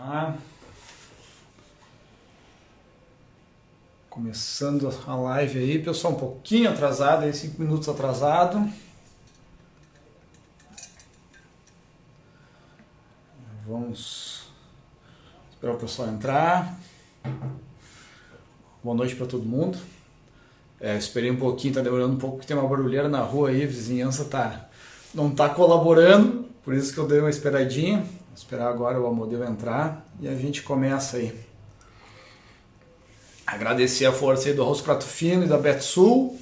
Ah, começando a live aí, pessoal, um pouquinho atrasado, aí 5 minutos atrasado. Vamos esperar o pessoal entrar. Boa noite para todo mundo. Esperei um pouquinho, tá demorando um pouco, porque tem uma barulheira na rua aí, a vizinhança não tá colaborando, por isso que eu dei uma esperadinha. Vou esperar agora o Amodeu entrar e a gente começa aí. Agradecer a força aí do Arroz Prato Fino e da Betsul,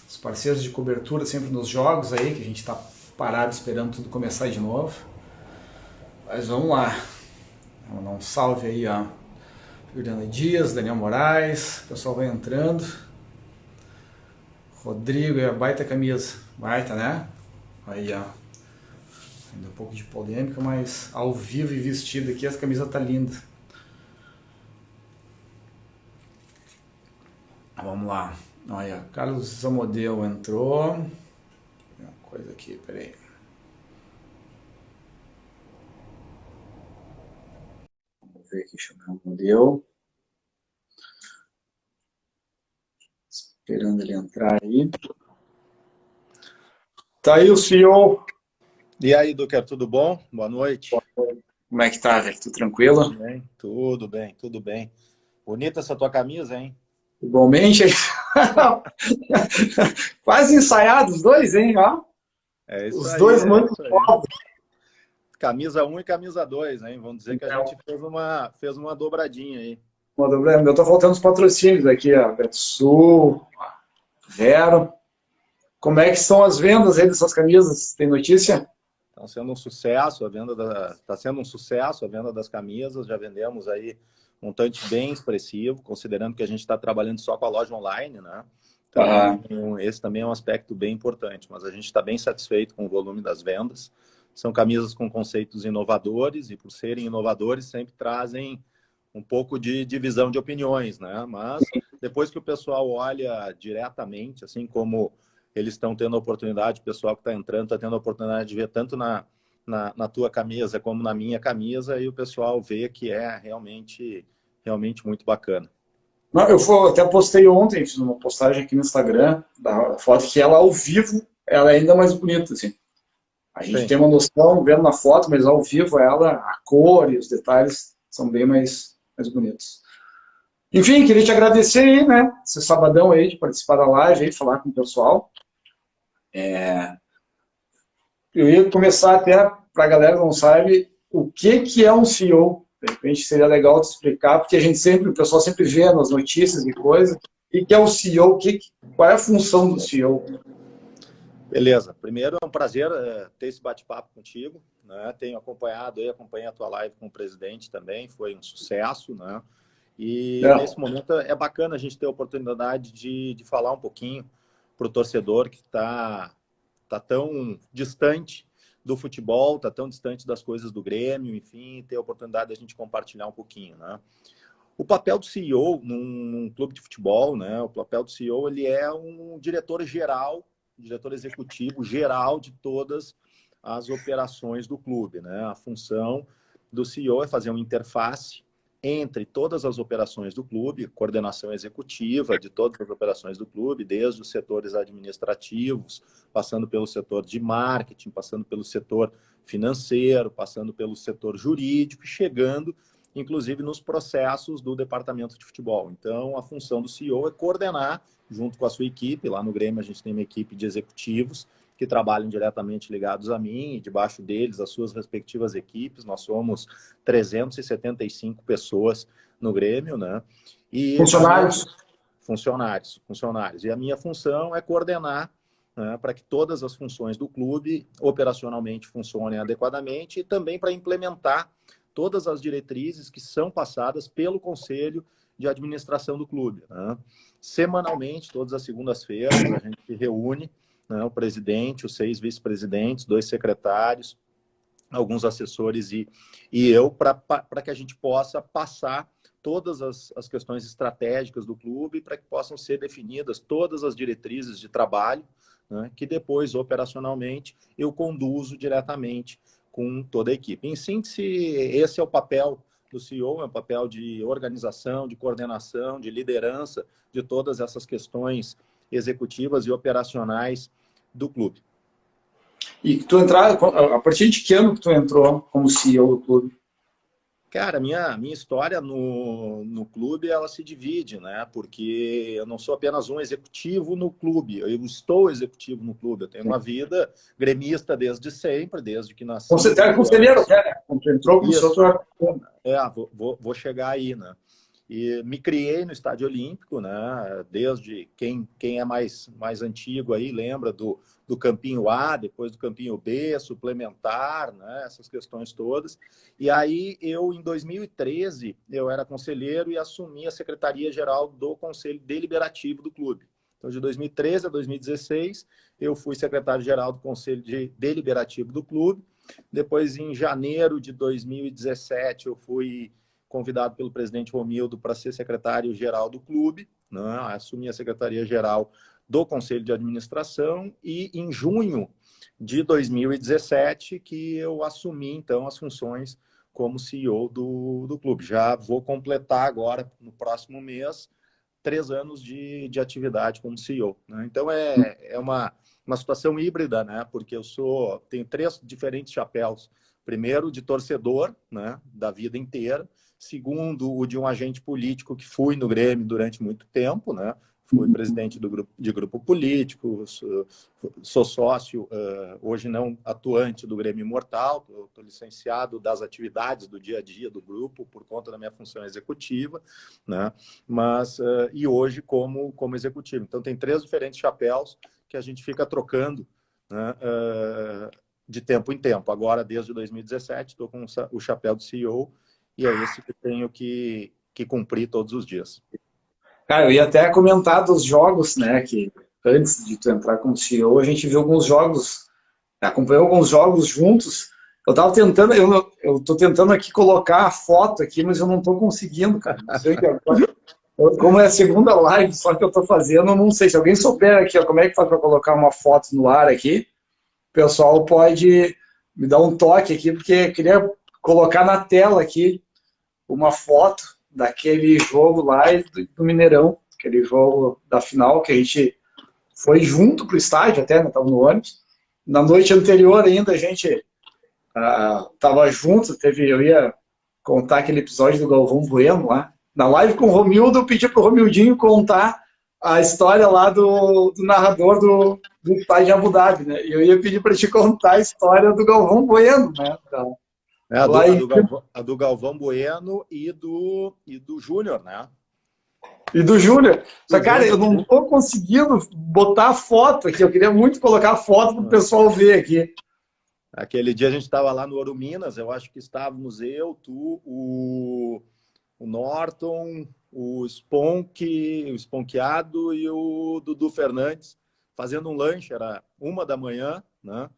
os parceiros de cobertura sempre nos jogos aí, que a gente está parado esperando tudo começar de novo. Mas vamos lá. Vamos dar um salve aí, ó. Juliana Dias, Daniel Moraes, o pessoal vai entrando. Rodrigo, é a baita camisa. Baita, né? Aí, ó. Ainda um pouco de polêmica, mas ao vivo e vestido aqui, essa camisa tá linda. Vamos lá. Olha, Carlos Amodeu entrou. Uma coisa aqui, peraí. Vamos ver aqui, chamar o Amodeu. Esperando ele entrar aí. Tá aí o CEO. E aí, Duque, tudo bom? Boa noite. Como é que tá, velho? Tudo tranquilo? Tudo bem? Tudo bem, tudo bem. Bonita essa tua camisa, hein? Igualmente. Quase ensaiados os dois, hein? Ó. É isso Os aí, dois é muito isso aí. foda. Camisa 1 e camisa 2, hein? Vamos dizer que a gente fez uma dobradinha aí. Eu tô faltando os patrocínios aqui, ó. Betsul, Vero. Como é que estão as vendas aí dessas camisas? Tem notícia? Está sendo um sucesso, tá sendo um sucesso a venda das camisas. Já vendemos aí um montante bem expressivo, considerando que a gente está trabalhando só com a loja online, né? Então, esse também é um aspecto bem importante, mas a gente está bem satisfeito com o volume das vendas. São camisas com conceitos inovadores e, por serem inovadores, sempre trazem um pouco de divisão de opiniões, né? Mas depois que o pessoal olha diretamente, assim como eles estão tendo a oportunidade, o pessoal que está entrando está tendo a oportunidade de ver tanto na tua camisa como na minha camisa, e o pessoal vê que é realmente muito bacana. Não, até postei ontem, fiz uma postagem aqui no Instagram, da foto que ela ao vivo, ela é ainda mais bonita, assim. A gente Sim. tem uma noção vendo na foto, mas ao vivo ela, a cor e os detalhes são bem mais bonitos. Enfim, queria te agradecer aí, né? Esse sabadão aí de participar da live, aí, falar com o pessoal. Eu ia começar até, para a galera que não sabe, o que é um CEO. De repente seria legal te explicar, porque o pessoal sempre vê nas notícias e coisas. O que é o CEO? Qual é a função do CEO? Beleza. Primeiro, é um prazer ter esse bate-papo contigo, né? Acompanhei a tua live com o presidente também, foi um sucesso, né? E nesse momento é bacana a gente ter a oportunidade de falar um pouquinho para o torcedor que tá tão distante do futebol, tá tão distante das coisas do Grêmio, enfim, ter a oportunidade de a gente compartilhar um pouquinho, né? O papel do CEO num clube de futebol, né? O papel do CEO, ele é um diretor geral, diretor executivo geral de todas as operações do clube, né? A função do CEO é fazer uma interface entre todas as operações do clube, coordenação executiva de todas as operações do clube, desde os setores administrativos, passando pelo setor de marketing, passando pelo setor financeiro, passando pelo setor jurídico, chegando inclusive nos processos do departamento de futebol. Então, a função do CEO é coordenar, junto com a sua equipe. Lá no Grêmio, a gente tem uma equipe de executivos que trabalham diretamente ligados a mim, e debaixo deles, as suas respectivas equipes. Nós somos 375 pessoas no Grêmio, né? E Funcionários? Funcionários. E a minha função é coordenar, né, para que todas as funções do clube operacionalmente funcionem adequadamente, e também para implementar todas as diretrizes que são passadas pelo Conselho de Administração do clube, né? Semanalmente, todas as segundas-feiras, a gente se reúne, né, o presidente, os 6 vice-presidentes, 2 secretários, alguns assessores e eu, para que a gente possa passar todas as questões estratégicas do clube, para que possam ser definidas todas as diretrizes de trabalho, né, que depois, operacionalmente, eu conduzo diretamente com toda a equipe. Em síntese, esse é o papel do CEO é um papel de organização, de coordenação, de liderança de todas essas questões executivas e operacionais do clube. E tu a partir de que ano que tu entrou como CEO do clube? Cara, minha história no clube, ela se divide, né? Porque eu não sou apenas um executivo no clube, eu estou executivo no clube. Eu tenho uma vida gremista desde sempre, desde que nasci. Você era conselheiro, né? Quando tu entrou com o seu... Vou chegar aí, né? E me criei no Estádio Olímpico, né? Desde quem é mais antigo aí lembra do Campinho A, depois do Campinho B, suplementar, né? Essas questões todas. E aí eu, em 2013, eu era conselheiro e assumi a secretaria-geral do Conselho Deliberativo do clube. Então, de 2013 a 2016, eu fui secretário-geral do Conselho Deliberativo do clube. Depois, em janeiro de 2017, eu fui convidado pelo presidente Romildo para ser secretário-geral do clube, né? Assumi a secretaria-geral do Conselho de Administração e em junho de 2017 que eu assumi, então, as funções como CEO do clube. Já vou completar agora, no próximo mês, 3 anos de atividade como CEO, né? Então, é uma situação híbrida, né? Porque eu tenho 3 diferentes chapéus. Primeiro, de torcedor, né? Da vida inteira. Segundo, o de um agente político que fui no Grêmio durante muito tempo, né? Fui presidente de grupo político, sou sócio, hoje não atuante do Grêmio Imortal, estou licenciado das atividades do dia a dia do grupo por conta da minha função executiva, né? Mas, e hoje como executivo. Então, tem 3 diferentes chapéus que a gente fica trocando, né? De tempo em tempo. Agora, desde 2017, estou com o chapéu de CEO e é esse que tenho que cumprir todos os dias. Cara, eu ia até comentar dos jogos, né, que antes de tu entrar como CEO, a gente viu alguns jogos, acompanhou alguns jogos juntos. Eu tava tentando, eu tô tentando aqui colocar a foto aqui, mas eu não tô conseguindo, cara. Não sei o que agora. Como é a segunda live só que eu tô fazendo, eu não sei. Se alguém souber aqui, ó, como é que faz para colocar uma foto no ar aqui, o pessoal pode me dar um toque aqui, porque eu queria colocar na tela aqui uma foto daquele jogo lá do Mineirão, aquele jogo da final que a gente foi junto pro estádio até, né, tava no ônibus. Na noite anterior ainda a gente tava junto, eu ia contar aquele episódio do Galvão Bueno lá. Na live com o Romildo, eu pedi pro Romildinho contar a história lá do narrador do estádio de Abu Dhabi, né? E eu ia pedir para te contar a história do Galvão Bueno, né? A do Galvão Bueno e do Júnior, né? E do Júnior. Só, cara, eu não tô conseguindo botar a foto aqui. Eu queria muito colocar a foto para o pessoal ver aqui. Aquele dia a gente estava lá no Ouro Minas, eu acho que estávamos eu, tu, o Norton, o Esponqueado e o Dudu Fernandes fazendo um lanche, era 1 da manhã, né?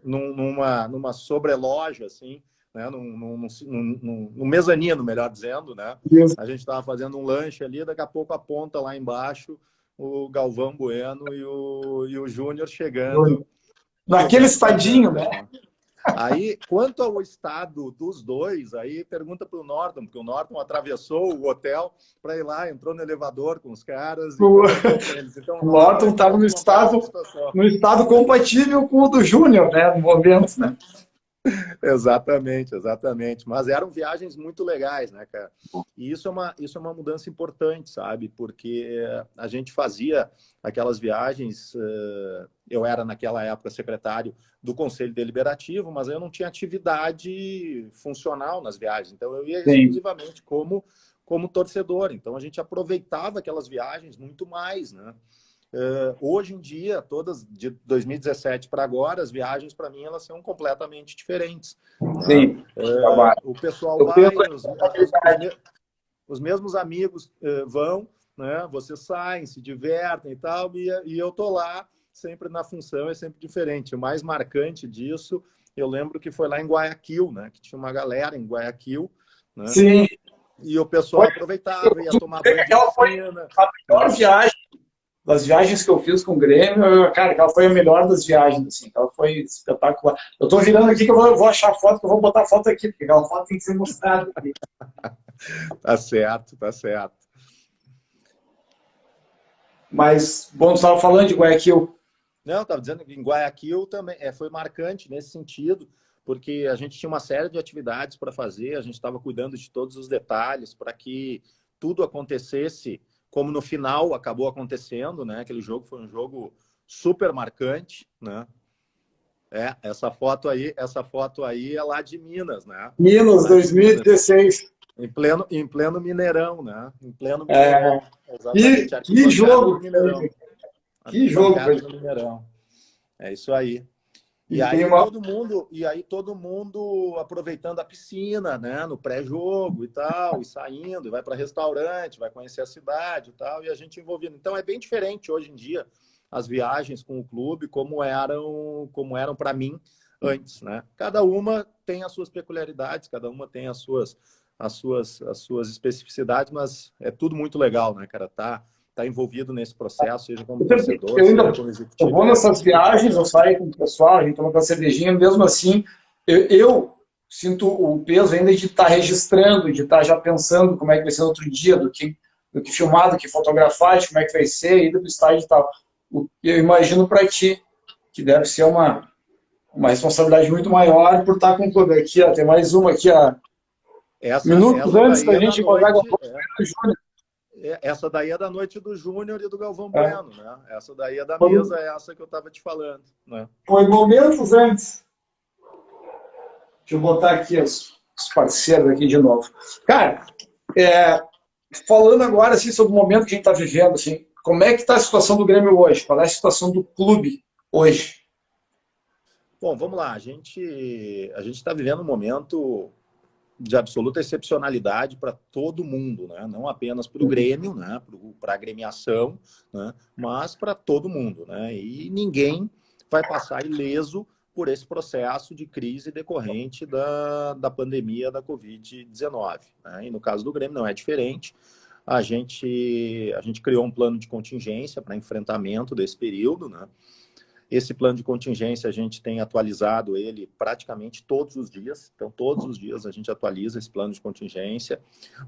Numa sobreloja, assim, né? Num mezanino, melhor dizendo, né? Isso. A gente estava fazendo um lanche ali, daqui a pouco aponta lá embaixo o Galvão Bueno e o Júnior chegando. Naquele estadinho, né? Aí, quanto ao estado dos dois, aí pergunta para o Norton, porque o Norton atravessou o hotel para ir lá, entrou no elevador com os caras. Então, o Norton estava no estado compatível com o do Júnior, né? No momento, né? Exatamente. Mas eram viagens muito legais, né, cara? E isso é uma mudança importante, sabe? Porque a gente fazia aquelas viagens. Eu era, naquela época, secretário do Conselho Deliberativo, mas eu não tinha atividade funcional nas viagens. Então, eu ia exclusivamente como torcedor. Então, a gente aproveitava aquelas viagens muito mais, né? Hoje em dia, todas de 2017 para agora, as viagens para mim elas são completamente diferentes. Sim. O pessoal os mesmos amigos vão, né? Vocês saem, se divertem e tal, e eu tô lá sempre na função, é sempre diferente. O mais marcante disso, eu lembro que foi lá em Guayaquil, né? Que tinha uma galera em Guayaquil, né? Sim. E o pessoal aproveitava, ia tomar banho de piscina. A melhor viagem das viagens que eu fiz com o Grêmio, cara, aquela foi a melhor das viagens, assim, aquela foi espetacular. Eu tô virando aqui que eu vou achar foto, que eu vou botar a foto aqui, porque aquela foto tem que ser mostrada aqui. Tá certo, tá certo. Mas, bom, você estava falando de Guayaquil. Não, estava dizendo que em Guayaquil também foi marcante nesse sentido, porque a gente tinha uma série de atividades para fazer, a gente estava cuidando de todos os detalhes para que tudo acontecesse como no final acabou acontecendo, né? Aquele jogo foi um jogo super marcante, né? Essa foto aí é lá de Minas, né? Minas, Lá de 2016. em pleno Mineirão, né? Em pleno Mineirão. Exatamente. Que jogo! Do Mineirão. Que jogo! Do Mineirão. É isso aí. E aí todo mundo aproveitando a piscina, né, no pré-jogo e tal, e saindo, e vai para restaurante, vai conhecer a cidade e tal, e a gente envolvido. Então é bem diferente hoje em dia as viagens com o clube como eram para mim antes, né? Cada uma tem as suas peculiaridades, cada uma tem as suas especificidades, mas é tudo muito legal, né, cara? Tá envolvido nesse processo, seja como torcedor, seja como executivo. Eu vou nessas viagens, eu saio com o pessoal, a gente toma uma cervejinha, mesmo assim, eu sinto o peso ainda de estar registrando, de estar já pensando como é que vai ser no outro dia, do que filmar, do que fotografar, de como é que vai ser, ida pro estádio e tal. Eu imagino para ti, que deve ser uma responsabilidade muito maior por estar com o clube. Aqui, ó, tem mais uma aqui, ó. Minutos antes da gente encontrar com o Júnior. Essa daí é da noite do Júnior e do Galvão Bueno, né? Essa daí é da mesa, essa que eu estava te falando, né? Foi momentos antes. Deixa eu botar aqui os parceiros aqui de novo. Cara, falando agora assim, sobre o momento que a gente está vivendo, assim, como é que está a situação do Grêmio hoje? Qual é a situação do clube hoje? Bom, vamos lá. A gente está vivendo um momento de absoluta excepcionalidade para todo mundo, né? Não apenas para o Grêmio, né? Para a agremiação, né? Mas para todo mundo, né? E ninguém vai passar ileso por esse processo de crise decorrente da pandemia da Covid-19, né? E no caso do Grêmio não é diferente. A gente criou um plano de contingência para enfrentamento desse período, né? Esse plano de contingência, a gente tem atualizado ele praticamente todos os dias. Então, todos os dias a gente atualiza esse plano de contingência,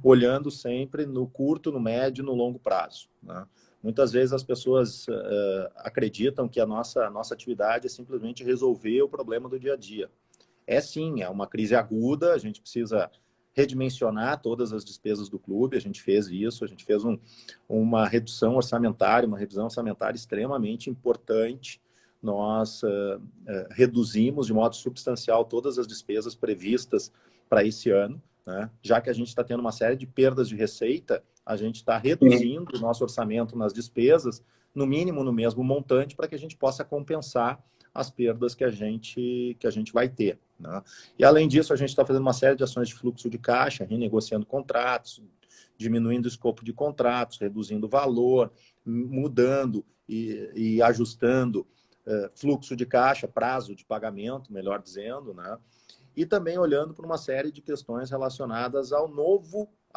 olhando sempre no curto, no médio e no longo prazo, né? Muitas vezes as pessoas acreditam que a nossa atividade é simplesmente resolver o problema do dia a dia. É sim, é uma crise aguda, a gente precisa redimensionar todas as despesas do clube, a gente fez isso, a gente fez uma revisão orçamentária extremamente importante. Nós reduzimos de modo substancial todas as despesas previstas para esse ano, né? Já que a gente está tendo uma série de perdas de receita, a gente está reduzindo o nosso orçamento nas despesas, no mínimo no mesmo montante, para que a gente possa compensar as perdas que a gente vai ter, né? E além disso, a gente está fazendo uma série de ações de fluxo de caixa, renegociando contratos, diminuindo o escopo de contratos, reduzindo o valor, mudando e ajustando fluxo de caixa, prazo de pagamento, melhor dizendo, né? E também olhando para uma série de questões relacionadas à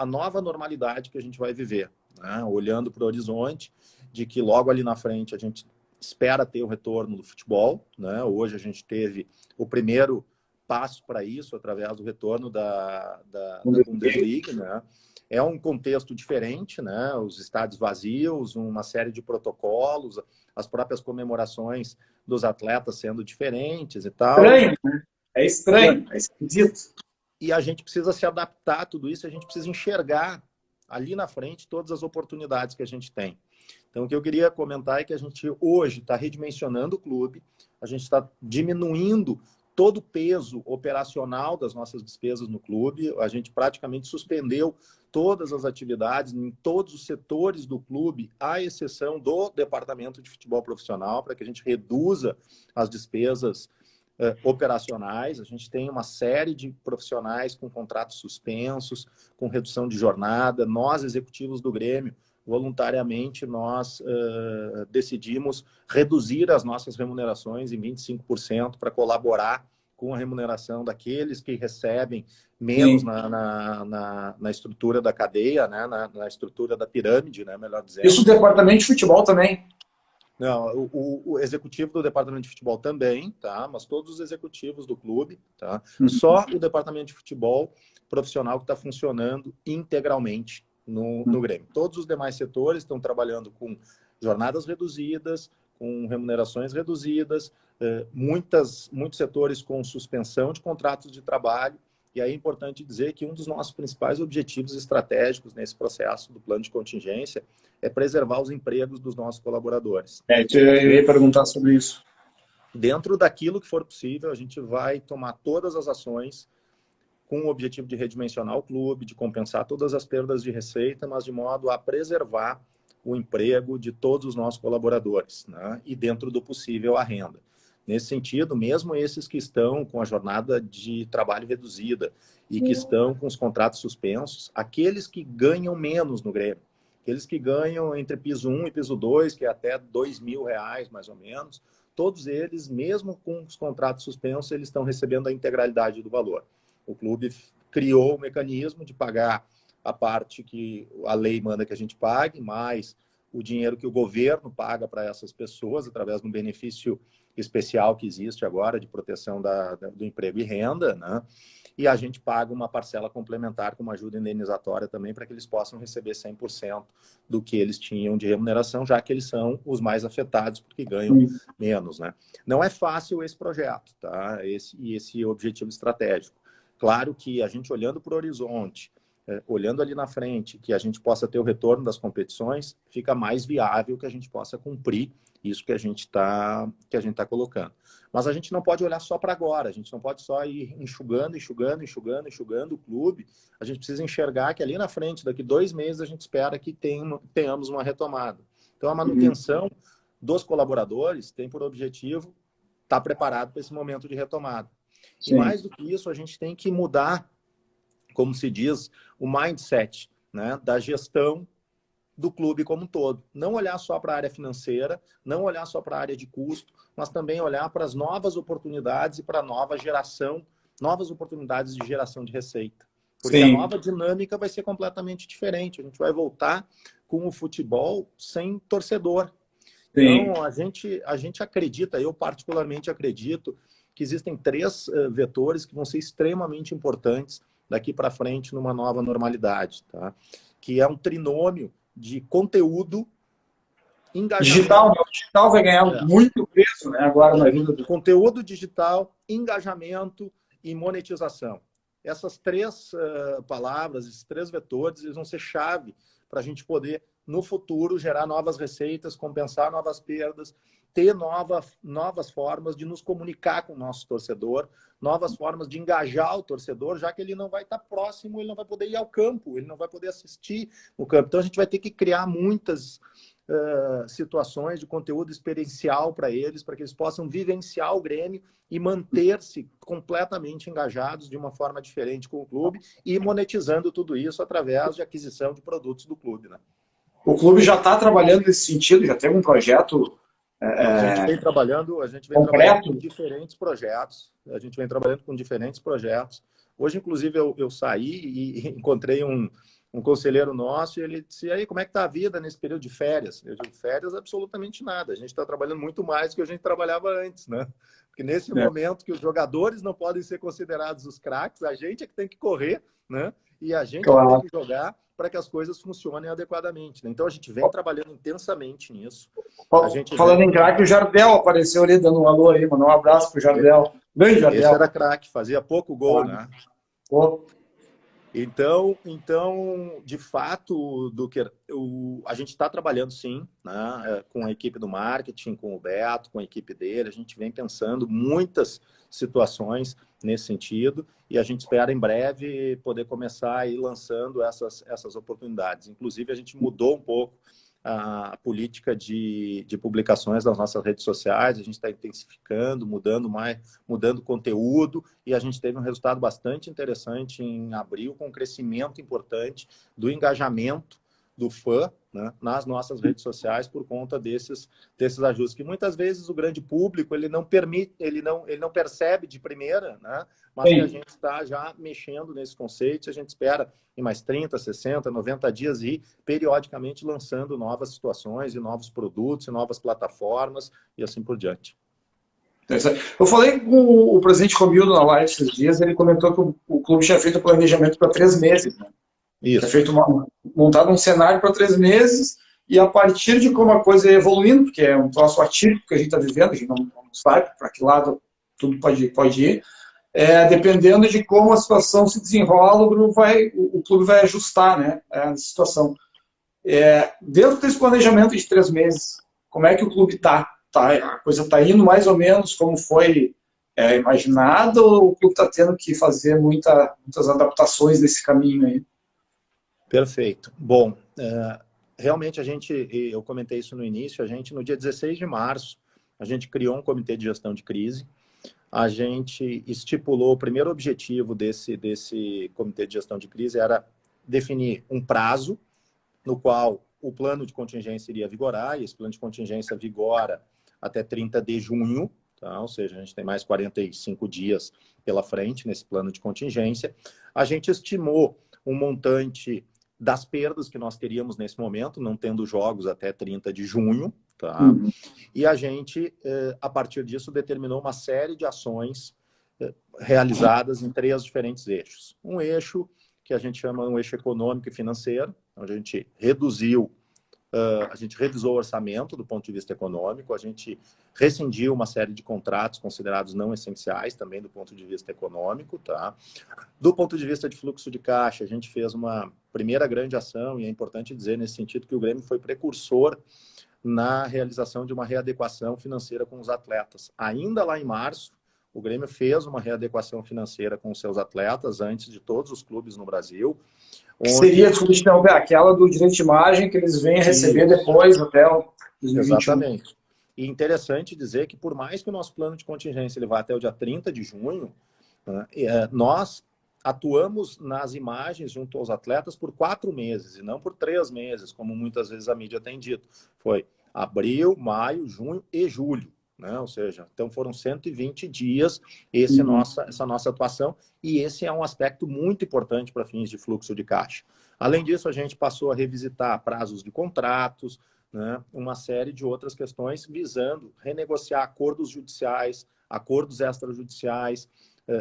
nova normalidade que a gente vai viver, né? Olhando para o horizonte de que logo ali na frente a gente espera ter o retorno do futebol, né? Hoje a gente teve o primeiro passo para isso através do retorno da Bundesliga, né? É um contexto diferente, né? Os estádios vazios, uma série de protocolos, as próprias comemorações dos atletas sendo diferentes e tal. Estranho, né? É estranho, é esquisito. E a gente precisa se adaptar a tudo isso, a gente precisa enxergar ali na frente todas as oportunidades que a gente tem. Então, o que eu queria comentar é que a gente hoje está redimensionando o clube, a gente está diminuindo todo o peso operacional das nossas despesas no clube, a gente praticamente suspendeu todas as atividades em todos os setores do clube, à exceção do departamento de futebol profissional, para que a gente reduza as despesas operacionais. A gente tem uma série de profissionais com contratos suspensos, com redução de jornada. Nós, executivos do Grêmio, voluntariamente, nós decidimos reduzir as nossas remunerações em 25% para colaborar com a remuneração daqueles que recebem menos na estrutura da cadeia, né? Na estrutura da pirâmide, né? Melhor dizendo. Isso o departamento de futebol também? Não, o executivo do departamento de futebol também, tá? Mas todos os executivos do clube, tá? Só o departamento de futebol profissional que está funcionando integralmente no Grêmio. Todos os demais setores estão trabalhando com jornadas reduzidas, com remunerações reduzidas, muitos setores com suspensão de contratos de trabalho. E aí é importante dizer que um dos nossos principais objetivos estratégicos nesse processo do plano de contingência é preservar os empregos dos nossos colaboradores. Eu ia perguntar sobre isso. Dentro daquilo que for possível, a gente vai tomar todas as ações com o objetivo de redimensionar o clube, de compensar todas as perdas de receita, mas de modo a preservar o emprego de todos os nossos colaboradores, né? E dentro do possível a renda. Nesse sentido, mesmo esses que estão com a jornada de trabalho reduzida e que estão com os contratos suspensos, aqueles que ganham menos no Grêmio, aqueles que ganham entre piso 1 e piso 2, que é até R$2.000, mais ou menos, todos eles, mesmo com os contratos suspensos, eles estão recebendo a integralidade do valor. O clube criou o mecanismo de pagar a parte que a lei manda que a gente pague, mais o dinheiro que o governo paga para essas pessoas, através de um benefício especial que existe agora de proteção do emprego e renda, né? E a gente paga uma parcela complementar com uma ajuda indenizatória também para que eles possam receber 100% do que eles tinham de remuneração, já que eles são os mais afetados porque ganham menos, né? Não é fácil esse projeto, tá? Esse objetivo estratégico. Claro que a gente olhando para o horizonte, olhando ali na frente, que a gente possa ter o retorno das competições, fica mais viável que a gente possa cumprir isso que a gente tá colocando. Mas a gente não pode olhar só para agora, a gente não pode só ir enxugando o clube. A gente precisa enxergar que ali na frente, daqui 2 meses, a gente espera que tenhamos uma retomada. Então, a manutenção dos colaboradores tem por objetivo estar preparado para esse momento de retomada. Sim. E mais do que isso, a gente tem que mudar, como se diz, o mindset, né, da gestão do clube como um todo. Não olhar só para a área financeira, não olhar só para a área de custo, mas também olhar para as novas oportunidades e para a nova geração, novas oportunidades de geração de receita. Porque Sim. a nova dinâmica vai ser completamente diferente. A gente vai voltar com o futebol sem torcedor. Sim. Então, a gente acredita, eu particularmente acredito, que existem 3 vetores que vão ser extremamente importantes daqui para frente numa nova normalidade, tá? Que é um trinômio de conteúdo, engajamento... Digital vai ganhar muito peso, né, agora na vida do... Conteúdo digital, engajamento e monetização. Essas 3 palavras, esses 3 vetores, eles vão ser chave para a gente poder, no futuro, gerar novas receitas, compensar novas perdas, ter novas formas de nos comunicar com o nosso torcedor, novas formas de engajar o torcedor, já que ele não vai estar próximo, ele não vai poder ir ao campo, ele não vai poder assistir no campo. Então, a gente vai ter que criar muitas situações de conteúdo experiencial para eles, para que eles possam vivenciar o Grêmio e manter-se completamente engajados de uma forma diferente com o clube e monetizando tudo isso através de aquisição de produtos do clube, né? O clube já está trabalhando nesse sentido, já tem um projeto... A gente vem trabalhando com diferentes projetos. A gente vem trabalhando com diferentes projetos. Hoje, inclusive, eu saí e encontrei um conselheiro nosso e ele disse, e aí, como é que está a vida nesse período de férias? Eu digo, férias, absolutamente nada. A gente está trabalhando muito mais do que a gente trabalhava antes, né? Porque nesse momento que os jogadores não podem ser considerados os craques, a gente é que tem que correr, né? E a gente tem que jogar para que as coisas funcionem adequadamente, né? Então, a gente vem trabalhando intensamente nisso. Falando em craque, o Jardel apareceu ali, dando um alô aí, mandou um abraço pro Jardel. Grande Jardel. Esse era craque, fazia pouco gol, né? Então, de fato, a gente está trabalhando sim, né, com a equipe do marketing, com o Beto, com a equipe dele. A gente vem pensando muitas situações nesse sentido e a gente espera em breve poder começar a ir lançando essas oportunidades. Inclusive, a gente mudou um pouco a política de publicações das nossas redes sociais, a gente está intensificando, mudando conteúdo, e a gente teve um resultado bastante interessante em abril, com um crescimento importante do engajamento do fã, né, nas nossas redes sociais por conta desses ajustes, que muitas vezes o grande público ele não permite, ele não percebe de primeira, né, mas que a gente está já mexendo nesses conceitos, a gente espera em mais 30, 60, 90 dias ir periodicamente lançando novas situações e novos produtos e novas plataformas e assim por diante. Eu falei com o presidente Romildo na live esses dias, ele comentou que o clube tinha feito o planejamento para 3 meses, né? Tinha feito montado um cenário para 3 meses, e a partir de como a coisa ia evoluindo, porque é um troço atípico que a gente está vivendo, a gente não sabe para que lado tudo pode ir, dependendo de como a situação se desenrola, o clube vai ajustar, né, a situação. Dentro desse planejamento de 3 meses, como é que o clube está? A coisa está indo mais ou menos como foi imaginado, ou o clube está tendo que fazer muitas adaptações nesse caminho aí? Perfeito. Bom, realmente eu comentei isso no início, no dia 16 de março, a gente criou um comitê de gestão de crise, a gente estipulou o primeiro objetivo desse comitê de gestão de crise era definir um prazo no qual o plano de contingência iria vigorar, e esse plano de contingência vigora até 30 de junho, tá? Ou seja, a gente tem mais 45 dias pela frente nesse plano de contingência. A gente estimou um montante das perdas que nós teríamos nesse momento, não tendo jogos até 30 de junho, tá? E a gente, a partir disso, determinou uma série de ações realizadas em 3 diferentes eixos. Um eixo que a gente chama um eixo econômico e financeiro, onde a gente revisou o orçamento do ponto de vista econômico, a gente rescindiu uma série de contratos considerados não essenciais também do ponto de vista econômico, tá? Do ponto de vista de fluxo de caixa, a gente fez uma primeira grande ação, e é importante dizer nesse sentido que o Grêmio foi precursor na realização de uma readequação financeira com os atletas. Ainda lá em março, o Grêmio fez uma readequação financeira com os seus atletas, antes de todos os clubes no Brasil. Seria, desculpa te interromper, aquela do direito de imagem que eles vêm receber depois até o 2021. Exatamente. E interessante dizer que, por mais que o nosso plano de contingência ele vá até o dia 30 de junho, nós atuamos nas imagens junto aos atletas por 4 meses, e não por 3 meses, como muitas vezes a mídia tem dito. Foi abril, maio, junho e julho. Né? Ou seja, então foram 120 dias essa nossa atuação, e esse é um aspecto muito importante para fins de fluxo de caixa. Além disso, a gente passou a revisitar prazos de contratos, né? Uma série de outras questões visando renegociar acordos judiciais, acordos extrajudiciais,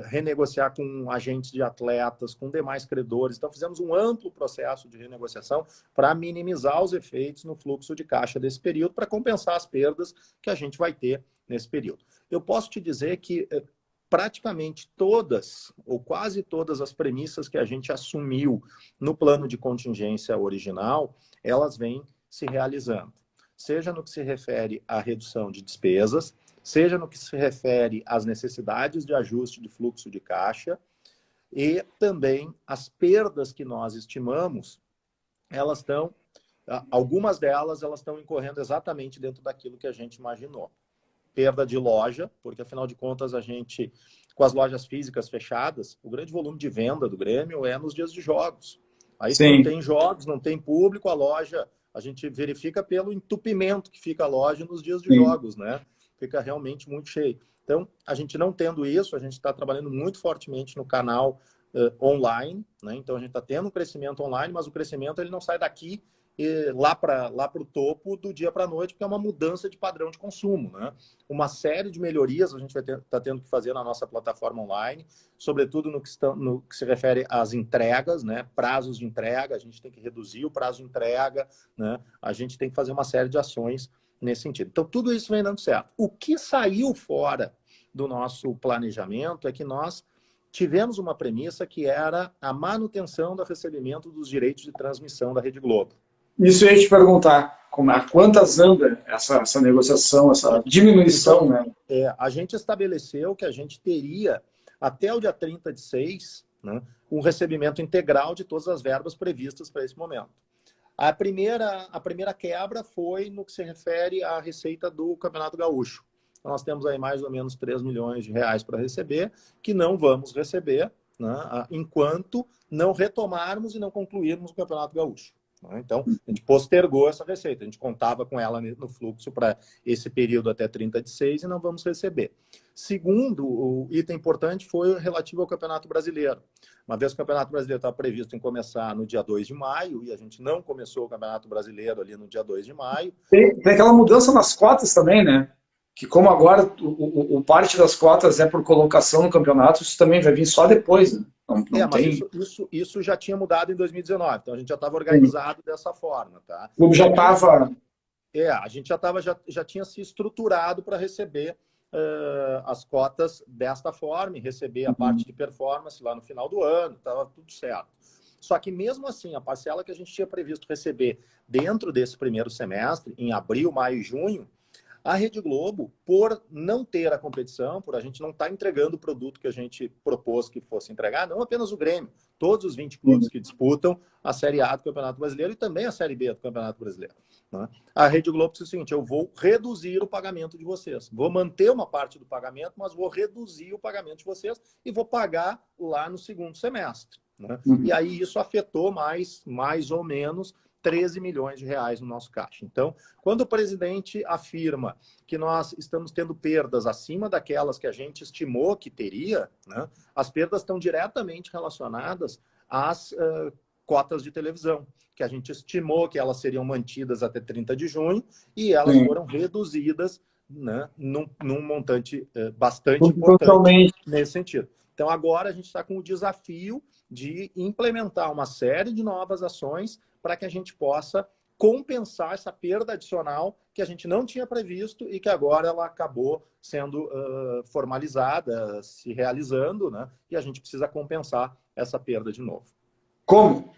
renegociar com agentes de atletas, com demais credores. Então, fizemos um amplo processo de renegociação para minimizar os efeitos no fluxo de caixa desse período, para compensar as perdas que a gente vai ter nesse período. Eu posso te dizer que praticamente todas, ou quase todas as premissas que a gente assumiu no plano de contingência original, elas vêm se realizando. Seja no que se refere à redução de despesas, seja no que se refere às necessidades de ajuste de fluxo de caixa, e também as perdas que nós estimamos, algumas delas estão incorrendo exatamente dentro daquilo que a gente imaginou. Perda de loja, porque afinal de contas a gente, com as lojas físicas fechadas, o grande volume de venda do Grêmio é nos dias de jogos. Aí se não tem jogos, não tem público, a loja, a gente verifica pelo entupimento que fica a loja nos dias de jogos, né? Fica realmente muito cheio. Então, a gente não tendo isso, a gente está trabalhando muito fortemente no canal online, né? Então, a gente está tendo um crescimento online, mas o crescimento ele não sai daqui lá para o topo do dia para a noite, porque é uma mudança de padrão de consumo, né? Uma série de melhorias a gente vai estar tendo que fazer na nossa plataforma online, sobretudo no que se refere às entregas, né? Prazos de entrega, a gente tem que reduzir o prazo de entrega, né? A gente tem que fazer uma série de ações nesse sentido. Então, tudo isso vem dando certo. O que saiu fora do nosso planejamento é que nós tivemos uma premissa que era a manutenção do recebimento dos direitos de transmissão da Rede Globo. Isso eu ia te perguntar, a quantas anda essa negociação, essa diminuição, né? A gente estabeleceu que a gente teria, até o dia 30/6, né, um recebimento integral de todas as verbas previstas para esse momento. A primeira quebra foi no que se refere à receita do Campeonato Gaúcho. Então, nós temos aí mais ou menos 3 milhões de reais para receber, que não vamos receber, né, enquanto não retomarmos e não concluirmos o Campeonato Gaúcho. Né? Então, a gente postergou essa receita. A gente contava com ela no fluxo para esse período até 30/6 e não vamos receber. Segundo, o item importante foi relativo ao Campeonato Brasileiro. Uma vez que o Campeonato Brasileiro estava previsto em começar no dia 2 de maio, e a gente não começou o Campeonato Brasileiro ali no dia 2 de maio. Tem aquela mudança nas cotas também, né? Que como agora o parte das cotas é por colocação no campeonato, isso também vai vir só depois, né? Não Mas tem... isso já tinha mudado em 2019, então a gente já estava organizado dessa forma, tá? O clube já estava... A gente já tinha se estruturado para receber as cotas desta forma e receber a parte de performance lá no final do ano, estava tudo certo. Só que mesmo assim, a parcela que a gente tinha previsto receber dentro desse primeiro semestre, em abril, maio e junho, a Rede Globo, por não ter a competição, por a gente não estar entregando o produto que a gente propôs que fosse entregar, não apenas o Grêmio, todos os 20 clubes que disputam a Série A do Campeonato Brasileiro e também a Série B do Campeonato Brasileiro. Né? A Rede Globo disse o seguinte: eu vou reduzir o pagamento de vocês. Vou manter uma parte do pagamento, mas vou reduzir o pagamento de vocês e vou pagar lá no segundo semestre. Né? E aí isso afetou mais ou menos 13 milhões de reais no nosso caixa. Então, quando o presidente afirma que nós estamos tendo perdas acima daquelas que a gente estimou que teria, né, as perdas estão diretamente relacionadas às cotas de televisão, que a gente estimou que elas seriam mantidas até 30 de junho e elas foram reduzidas, né, num montante bastante importante nesse sentido. Então, agora a gente está com o desafio de implementar uma série de novas ações para que a gente possa compensar essa perda adicional que a gente não tinha previsto e que agora ela acabou sendo formalizada, se realizando, né? E a gente precisa compensar essa perda de novo. Como?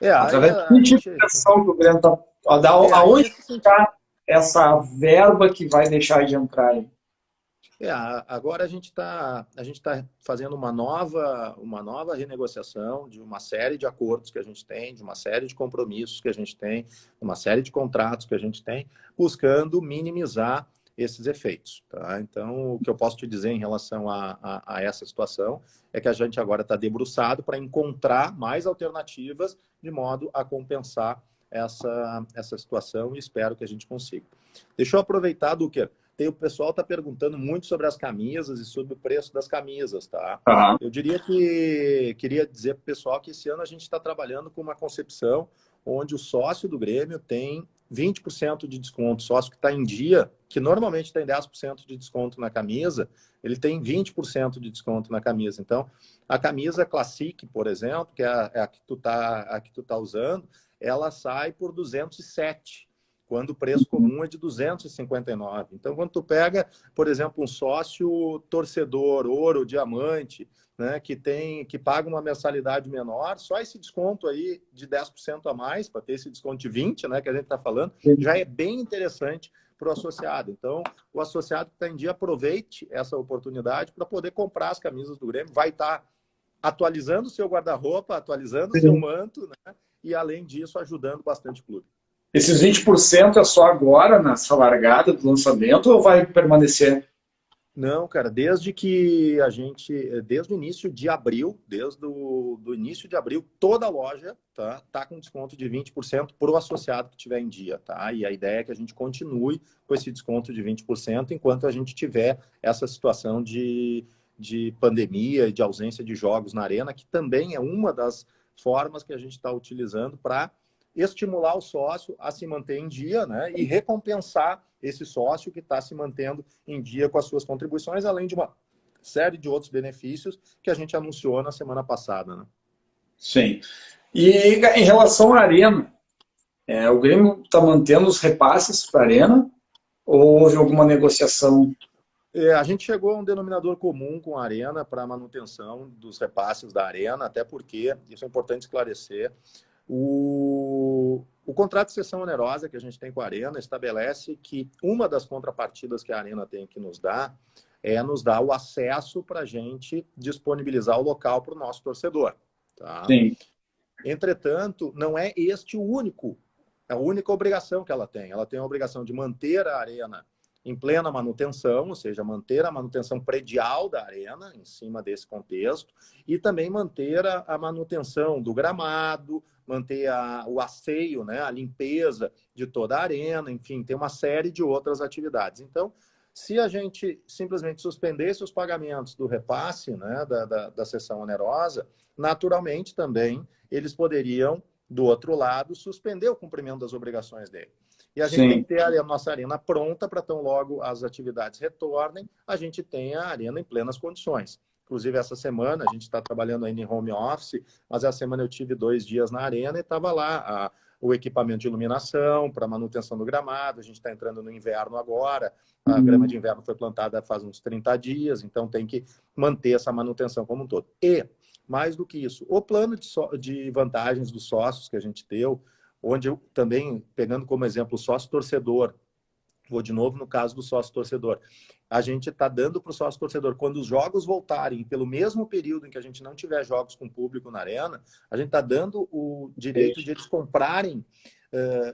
Através de divulgação que o Grêmio está... Aonde está essa verba que vai deixar de entrar aí? Agora a gente tá fazendo uma nova renegociação de uma série de acordos que a gente tem, de uma série de compromissos que a gente tem, uma série de contratos que a gente tem, buscando minimizar esses efeitos. Tá? Então, o que eu posso te dizer em relação a essa situação é que a gente agora está debruçado para encontrar mais alternativas de modo a compensar essa situação e espero que a gente consiga. Deixa eu aproveitar, Duque. O pessoal está perguntando muito sobre as camisas e sobre o preço das camisas, tá? Eu queria dizer para o pessoal que esse ano a gente está trabalhando com uma concepção onde o sócio do Grêmio tem 20% de desconto. O sócio que está em dia, que normalmente tem 10% de desconto na camisa, ele tem 20% de desconto na camisa. Então, a camisa Classic, por exemplo, que é a que tu tá usando, ela sai por 207. Quando o preço comum é de 259. Então, quando tu pega, por exemplo, um sócio torcedor, ouro, diamante, né, que paga uma mensalidade menor, só esse desconto aí de 10% a mais, para ter esse desconto de 20%, né, que a gente está falando, já é bem interessante para o associado. Então, o associado que está em dia, aproveite essa oportunidade para poder comprar as camisas do Grêmio. Vai estar atualizando o seu guarda-roupa, atualizando o seu manto, né, e, além disso, ajudando bastante o clube. Esses 20% é só agora, nessa largada do lançamento, ou vai permanecer? Não, cara, desde o início de abril, do início de abril, toda a loja tá com desconto de 20% para o associado que tiver em dia, tá? E a ideia é que a gente continue com esse desconto de 20% enquanto a gente tiver essa situação de pandemia e de ausência de jogos na arena, que também é uma das formas que a gente está utilizando para estimular o sócio a se manter em dia, né? E recompensar esse sócio que está se mantendo em dia com as suas contribuições, além de uma série de outros benefícios que a gente anunciou na semana passada. Né? Sim. E em relação à Arena, o Grêmio está mantendo os repasses para a Arena ou houve alguma negociação? A gente chegou a um denominador comum com a Arena para a manutenção dos repasses da Arena, até porque, isso é importante esclarecer, o contrato de cessão onerosa que a gente tem com a Arena estabelece que uma das contrapartidas que a Arena tem que nos dar é nos dar o acesso para a gente disponibilizar o local para o nosso torcedor. Tá? Sim. Entretanto, não é a única obrigação que ela tem. Ela tem a obrigação de manter a Arena em plena manutenção, ou seja, manter a manutenção predial da arena em cima desse contexto e também manter a manutenção do gramado, manter o asseio, né, a limpeza de toda a arena, enfim, tem uma série de outras atividades. Então, se a gente simplesmente suspendesse os pagamentos do repasse, né, da cessão onerosa, naturalmente também eles poderiam, do outro lado, suspender o cumprimento das obrigações dele. E a gente tem que ter a nossa arena pronta para tão logo as atividades retornem, a gente tenha a arena em plenas condições. Inclusive, essa semana, a gente está trabalhando ainda em home office, mas essa semana eu tive 2 dias na arena e estava lá o equipamento de iluminação para manutenção do gramado. A gente está entrando no inverno agora, a grama de inverno foi plantada faz uns 30 dias, então tem que manter essa manutenção como um todo. E, mais do que isso, o plano de vantagens dos sócios que a gente deu, onde eu também, pegando como exemplo o sócio-torcedor, vou de novo no caso do sócio-torcedor, a gente está dando para o sócio-torcedor, quando os jogos voltarem, pelo mesmo período em que a gente não tiver jogos com público na arena, a gente está dando o direito de eles comprarem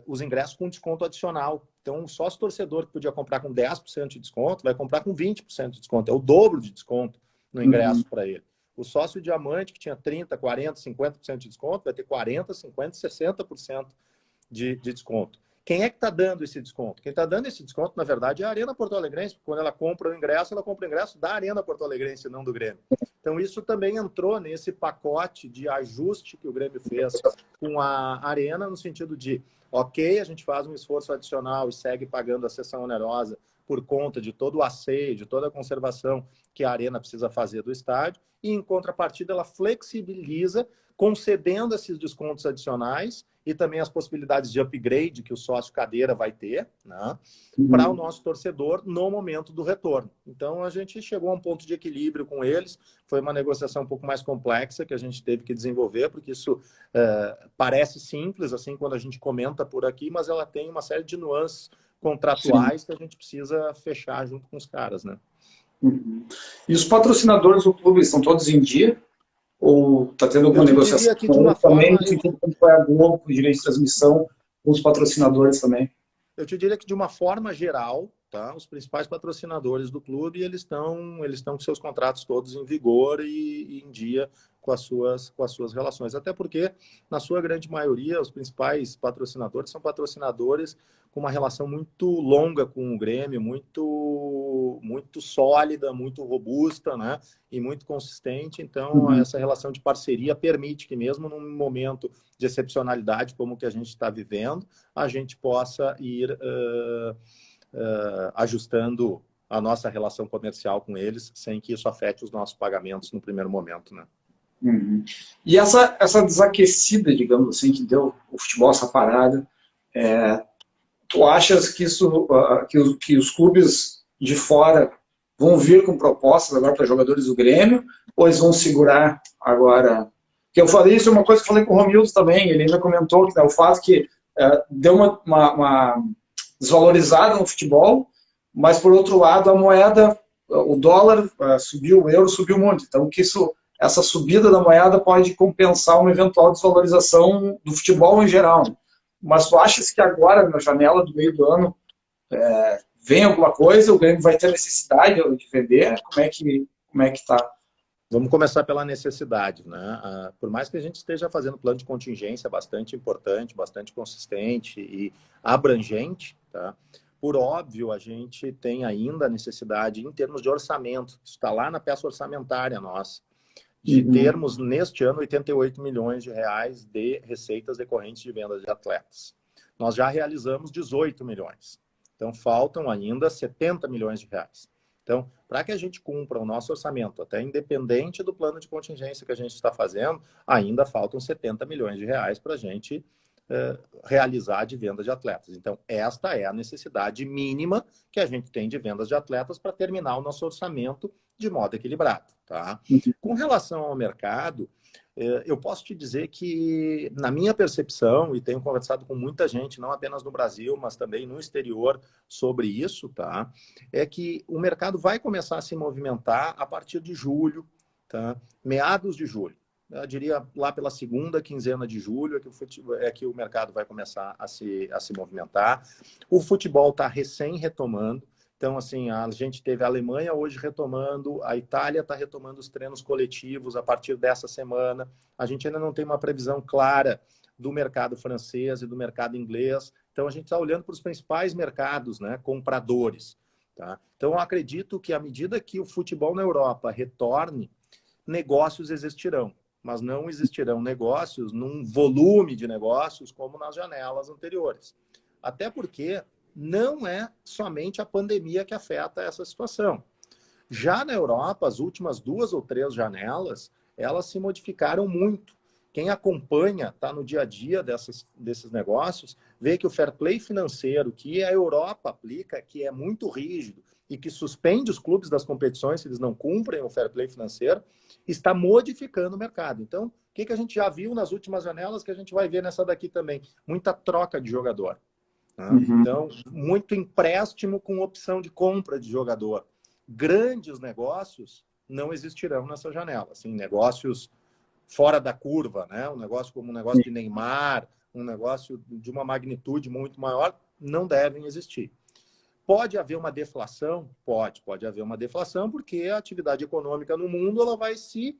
os ingressos com desconto adicional. Então, o sócio-torcedor que podia comprar com 10% de desconto, vai comprar com 20% de desconto. É o dobro de desconto no ingresso para ele. O sócio diamante, que tinha 30%, 40%, 50% de desconto, vai ter 40%, 50%, 60% de desconto. Quem é que está dando esse desconto? Quem está dando esse desconto, na verdade, é a Arena Porto Alegrense, porque quando ela compra o ingresso, ela compra o ingresso da Arena Porto Alegrense, não do Grêmio. Então, isso também entrou nesse pacote de ajuste que o Grêmio fez com a Arena, no sentido de, ok, a gente faz um esforço adicional e segue pagando a cessão onerosa por conta de todo o asseio, de toda a conservação que a Arena precisa fazer do estádio, e, em contrapartida, ela flexibiliza, concedendo esses descontos adicionais e também as possibilidades de upgrade que o sócio cadeira vai ter, né, para o nosso torcedor no momento do retorno. Então, a gente chegou a um ponto de equilíbrio com eles, foi uma negociação um pouco mais complexa que a gente teve que desenvolver, porque isso parece simples, assim, quando a gente comenta por aqui, mas ela tem uma série de nuances contratuais que a gente precisa fechar junto com os caras, né? E os patrocinadores do clube estão todos em dia? Ou está tendo alguma negociação que de uma forma, também, como foi a Globo, com direito de transmissão, com os patrocinadores também? Eu te diria que de uma forma geral, tá? Os principais patrocinadores do clube, eles estão com seus contratos todos em vigor e em dia com as suas relações. Até porque, na sua grande maioria, os principais patrocinadores são patrocinadores com uma relação muito longa com o Grêmio, muito sólida, muito robusta, né? E muito consistente. Então, essa relação de parceria permite que mesmo num momento de excepcionalidade como o que a gente está vivendo, a gente possa ir ajustando a nossa relação comercial com eles, sem que isso afete os nossos pagamentos no primeiro momento, né? E essa desaquecida, digamos assim, que deu o futebol, essa parada, tu achas que isso, que os clubes de fora vão vir com propostas agora para jogadores do Grêmio, ou eles vão segurar agora? Que eu falei isso, é uma coisa que eu falei com o Romildo também, ele ainda comentou que, né, o fato que deu uma desvalorizada no futebol, mas por outro lado a moeda, o dólar subiu, o euro subiu muito, então que essa subida da moeda pode compensar uma eventual desvalorização do futebol em geral. Mas tu achas que agora, na janela do meio do ano, vem alguma coisa, o Grêmio vai ter necessidade de vender? Como é que tá? Vamos começar pela necessidade, né? Por mais que a gente esteja fazendo plano de contingência bastante importante, bastante consistente e abrangente, tá? Por óbvio, a gente tem ainda a necessidade, em termos de orçamento, isso está lá na peça orçamentária nossa, de termos, neste ano, 88 milhões de reais de receitas decorrentes de vendas de atletas. Nós já realizamos 18 milhões. Então, faltam ainda 70 milhões de reais. Então, para que a gente cumpra o nosso orçamento, até independente do plano de contingência que a gente está fazendo, ainda faltam 70 milhões de reais para a gente realizar de venda de atletas. Então, esta é a necessidade mínima que a gente tem de vendas de atletas para terminar o nosso orçamento de modo equilibrado. Tá? Com relação ao mercado, eu posso te dizer que, na minha percepção, e tenho conversado com muita gente, não apenas no Brasil, mas também no exterior, sobre isso, tá? É que o mercado vai começar a se movimentar a partir de julho, tá? Meados de julho. Eu diria lá pela segunda quinzena de julho é que o mercado vai começar a se movimentar. O futebol está recém retomando. Então, assim, a gente teve a Alemanha hoje retomando, a Itália está retomando os treinos coletivos a partir dessa semana. A gente ainda não tem uma previsão clara do mercado francês e do mercado inglês. Então, a gente está olhando para os principais mercados, né, compradores. Tá? Então, eu acredito que à medida que o futebol na Europa retorne, negócios existirão, mas não existirão negócios num volume de negócios como nas janelas anteriores. Até porque não é somente a pandemia que afeta essa situação. Já na Europa, as últimas 2 ou 3 janelas, elas se modificaram muito. Quem acompanha, está no dia a dia desses negócios, vê que o fair play financeiro que a Europa aplica, que é muito rígido e que suspende os clubes das competições se eles não cumprem o fair play financeiro, está modificando o mercado. Então, o que a gente já viu nas últimas janelas, que a gente vai ver nessa daqui também? Muita troca de jogador. Uhum. Então, muito empréstimo com opção de compra de jogador. Grandes negócios não existirão nessa janela. Assim, negócios fora da curva, né? Um negócio como um negócio de Neymar, um negócio de uma magnitude muito maior, não devem existir. Pode haver uma deflação? Pode haver uma deflação, porque a atividade econômica no mundo ela vai se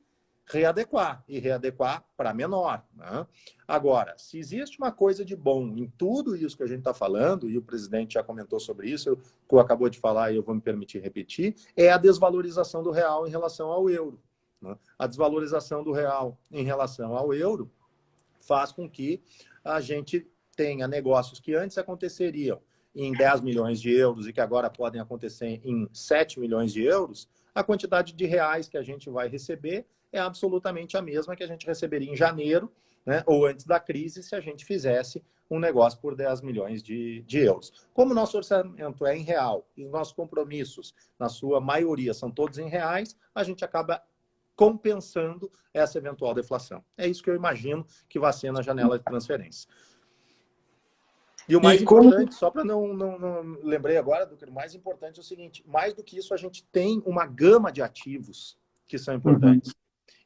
readequar, e readequar para menor. Né? Agora, se existe uma coisa de bom em tudo isso que a gente está falando, e o presidente já comentou sobre isso, tu acabou de falar e eu vou me permitir repetir, é a desvalorização do real em relação ao euro. Né? A desvalorização do real em relação ao euro faz com que a gente tenha negócios que antes aconteceriam em 10 milhões de euros e que agora podem acontecer em 7 milhões de euros, a quantidade de reais que a gente vai receber é absolutamente a mesma que a gente receberia em janeiro, né, ou antes da crise, se a gente fizesse um negócio por 10 milhões de euros. Como o nosso orçamento é em real e os nossos compromissos, na sua maioria, são todos em reais, a gente acaba compensando essa eventual deflação. É isso que eu imagino que vai ser na janela de transferência. E o mais importante, só para não lembrei agora, do que o mais importante é o seguinte, mais do que isso, a gente tem uma gama de ativos que são importantes.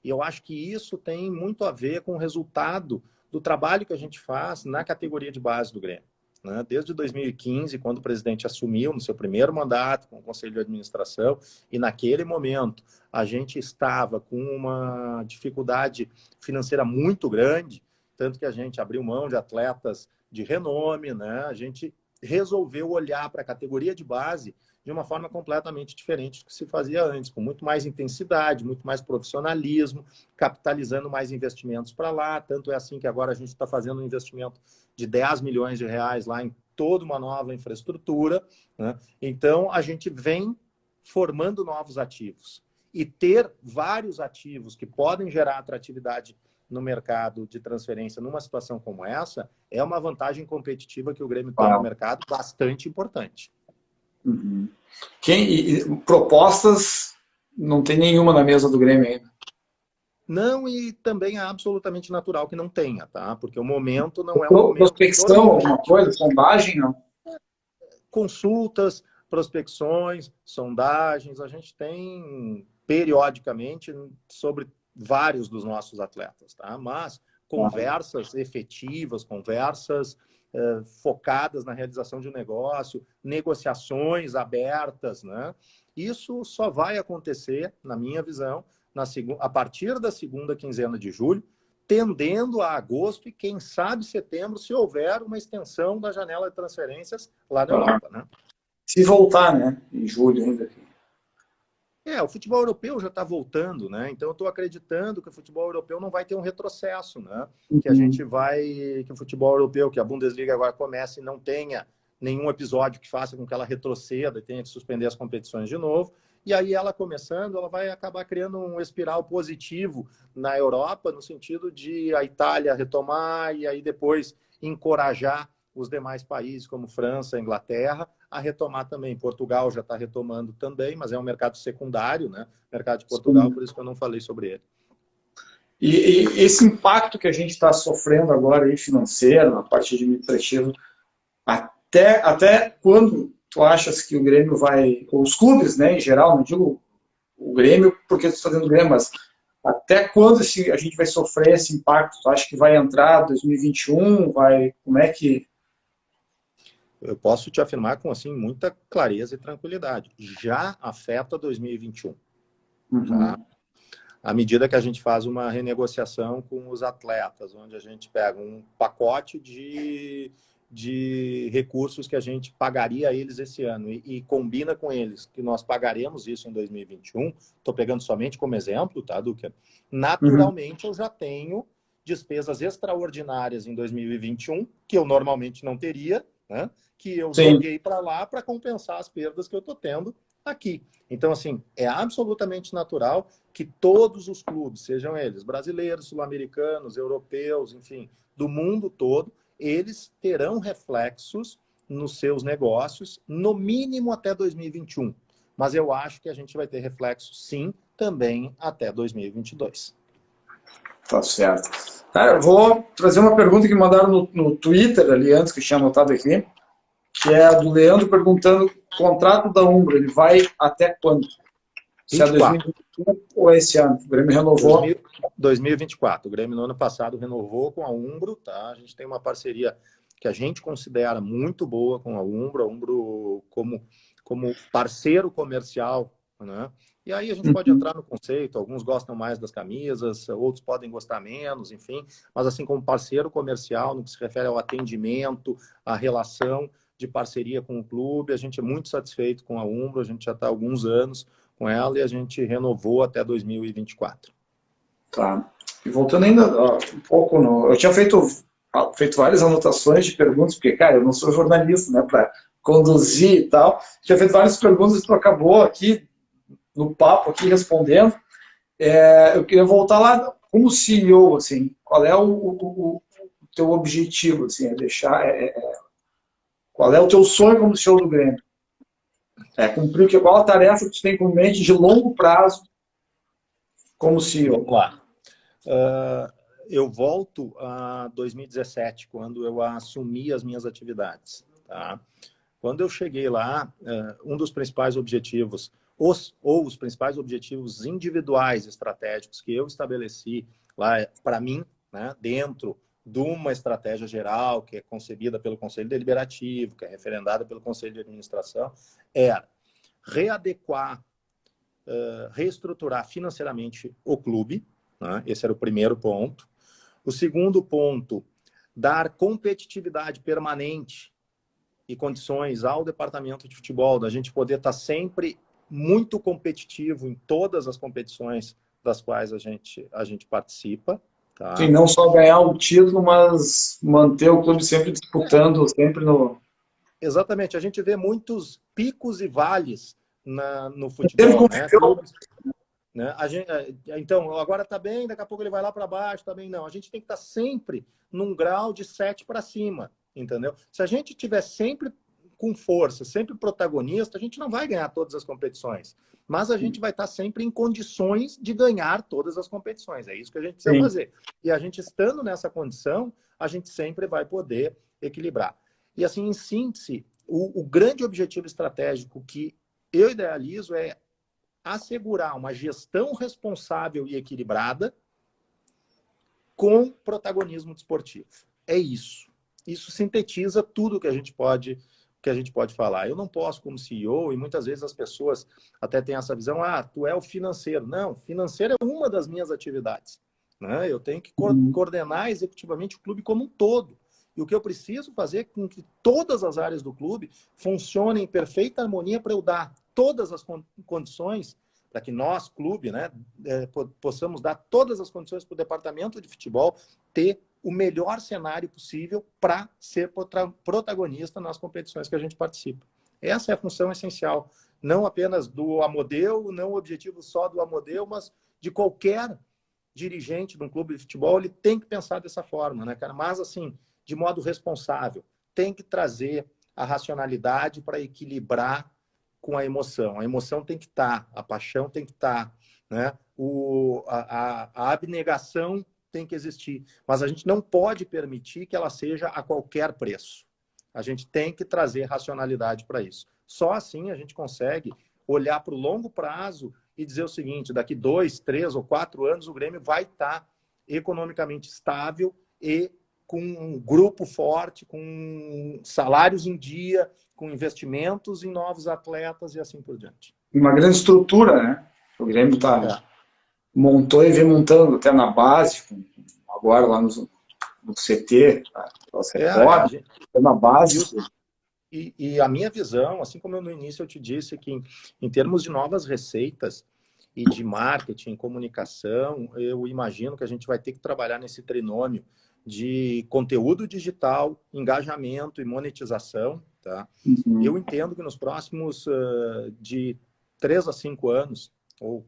E eu acho que isso tem muito a ver com o resultado do trabalho que a gente faz na categoria de base do Grêmio. Né? Desde 2015, quando o presidente assumiu no seu primeiro mandato com o Conselho de Administração, e naquele momento a gente estava com uma dificuldade financeira muito grande, tanto que a gente abriu mão de atletas de renome, né? A gente resolveu olhar para a categoria de base de uma forma completamente diferente do que se fazia antes, com muito mais intensidade, muito mais profissionalismo, capitalizando mais investimentos para lá. Tanto é assim que agora a gente está fazendo um investimento de 10 milhões de reais lá em toda uma nova infraestrutura. Né? Então, a gente vem formando novos ativos. E ter vários ativos que podem gerar atratividade no mercado de transferência numa situação como essa é uma vantagem competitiva que o Grêmio tem no mercado bastante importante. Uhum. Propostas não tem nenhuma na mesa do Grêmio ainda? Não, e também é absolutamente natural que não tenha, tá? Porque o momento não é um momento... Prospecção, alguma coisa? Sondagem, não? Consultas, prospecções, sondagens, a gente tem periodicamente sobre vários dos nossos atletas, tá? Mas conversas efetivas, conversas focadas na realização de um negócio, negociações abertas, né? Isso só vai acontecer, na minha visão, a partir da segunda quinzena de julho, tendendo a agosto e, quem sabe, setembro, se houver uma extensão da janela de transferências lá na Europa, né? Se voltar, né? Em julho ainda. O futebol europeu já está voltando, né? Então eu estou acreditando que o futebol europeu não vai ter um retrocesso, né? Que a gente que o futebol europeu, que a Bundesliga agora comece e não tenha nenhum episódio que faça com que ela retroceda e tenha que suspender as competições de novo. E aí ela começando, ela vai acabar criando um espiral positivo na Europa, no sentido de a Itália retomar e aí depois encorajar os demais países, como França, Inglaterra, a retomar também. Portugal já está retomando também, mas é um mercado secundário, né? Mercado de Portugal, Sim. Por isso que eu não falei sobre ele. E esse impacto que a gente está sofrendo agora aí, financeiro, na parte administrativa, até quando tu achas que o Grêmio vai, ou os clubes, né, em geral, não digo o Grêmio porque tu está dentro do Grêmio, mas até quando a gente vai sofrer esse impacto? Tu acha que vai entrar 2021? Como é que... eu posso te afirmar com assim, muita clareza e tranquilidade. Já afeta 2021. Tá? À medida que a gente faz uma renegociação com os atletas, onde a gente pega um pacote de recursos que a gente pagaria a eles esse ano e combina com eles que nós pagaremos isso em 2021, estou pegando somente como exemplo, tá, Duque? Naturalmente, eu já tenho despesas extraordinárias em 2021, que eu normalmente não teria, né? Que eu joguei para lá para compensar as perdas que eu estou tendo aqui. Então, assim, é absolutamente natural que todos os clubes, sejam eles brasileiros, sul-americanos, europeus, enfim, do mundo todo, eles terão reflexos nos seus negócios, no mínimo até 2021. Mas eu acho que a gente vai ter reflexo, sim, também até 2022. Tá certo. Cara, eu vou trazer uma pergunta que mandaram no Twitter ali antes, que eu tinha anotado aqui, que é a do Leandro perguntando: o contrato da Umbro, ele vai até quando? Se é 2021 ou é esse ano? O Grêmio renovou? 2024. O Grêmio no ano passado renovou com a Umbro, tá? A gente tem uma parceria que a gente considera muito boa com a Umbro como parceiro comercial, né? E aí a gente pode entrar no conceito, alguns gostam mais das camisas, outros podem gostar menos, enfim, mas assim, como parceiro comercial, no que se refere ao atendimento, à relação de parceria com o clube, a gente é muito satisfeito com a Umbro, a gente já está há alguns anos com ela e a gente renovou até 2024. Tá. E voltando ainda um pouco eu tinha feito várias anotações de perguntas, porque, cara, eu não sou jornalista, né, para conduzir e tal. Tinha feito várias perguntas e tu acabou aqui no papo aqui respondendo. Eu queria voltar lá como CEO, assim, qual é o teu objetivo, assim, qual é o teu sonho como CEO do Grêmio? Cumprir qual a tarefa que tu tem com mente de longo prazo como CEO? Vamos lá. Eu volto a 2017, quando eu assumi as minhas atividades. Tá? Quando eu cheguei lá, um dos principais objetivos, os principais objetivos individuais estratégicos que eu estabeleci lá para mim, né, dentro de uma estratégia geral que é concebida pelo Conselho Deliberativo, que é referendada pelo Conselho de Administração, era readequar, reestruturar financeiramente o clube, né? Esse era o primeiro ponto. O segundo ponto, dar competitividade permanente e condições ao departamento de futebol, da gente poder estar sempre muito competitivo em todas as competições das quais a gente participa. Tá? Sim, não só ganhar o título, mas manter o clube sempre disputando, sempre no... Exatamente, a gente vê muitos picos e vales no futebol, né? Clubes, né? Então, agora está bem, daqui a pouco ele vai lá para baixo, está bem. Não, a gente tem que estar sempre num grau de 7 para cima, entendeu? Se a gente tiver sempre com força, sempre protagonista, a gente não vai ganhar todas as competições, mas a gente vai estar sempre em condições de ganhar todas as competições. É isso que a gente precisa fazer. E a gente estando nessa condição, a gente sempre vai poder equilibrar. E assim, em síntese, o grande objetivo estratégico que eu idealizo é assegurar uma gestão responsável e equilibrada com protagonismo desportivo. É isso. Isso sintetiza tudo que a gente pode falar. Eu não posso, como CEO, e muitas vezes as pessoas até têm essa visão, tu é o financeiro. Não, financeiro é uma das minhas atividades. Né? Eu tenho que coordenar executivamente o clube como um todo. E o que eu preciso fazer é com que todas as áreas do clube funcionem em perfeita harmonia para eu dar todas as condições para que nós, clube, né, possamos dar todas as condições para o departamento de futebol ter o melhor cenário possível para ser protagonista nas competições que a gente participa. Essa é a função essencial, não apenas do Amodeu, não o objetivo só do Amodeu, mas de qualquer dirigente de um clube de futebol, ele tem que pensar dessa forma, né, cara? Mas, assim, de modo responsável, tem que trazer a racionalidade para equilibrar com a emoção. A emoção tem que estar, a paixão tem que estar, né? A abnegação tem que existir, mas a gente não pode permitir que ela seja a qualquer preço. A gente tem que trazer racionalidade para isso. Só assim a gente consegue olhar para o longo prazo e dizer o seguinte: daqui 2, 3 ou 4 anos o Grêmio vai estar economicamente estável e com um grupo forte, com salários em dia, com investimentos em novos atletas e assim por diante. Uma grande estrutura, né? O Grêmio montou e vem montando até na base, agora lá no CT, as reformas, na base. E a minha visão, assim como no início eu te disse, que em termos de novas receitas e de marketing, comunicação, eu imagino que a gente vai ter que trabalhar nesse trinômio de conteúdo digital, engajamento e monetização. Tá? Uhum. Eu entendo que nos próximos de 3 a 5 anos, ou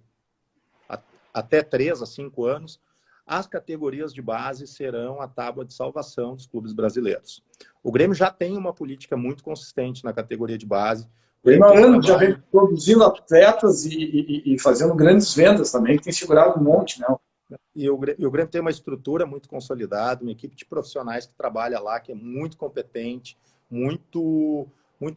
até 3 a 5 anos, as categorias de base serão a tábua de salvação dos clubes brasileiros. O Grêmio já tem uma política muito consistente na categoria de base. O Grêmio já vem produzindo atletas e fazendo grandes vendas também, que tem segurado um monte, né? E o Grêmio tem uma estrutura muito consolidada, uma equipe de profissionais que trabalha lá, que é muito competente, muito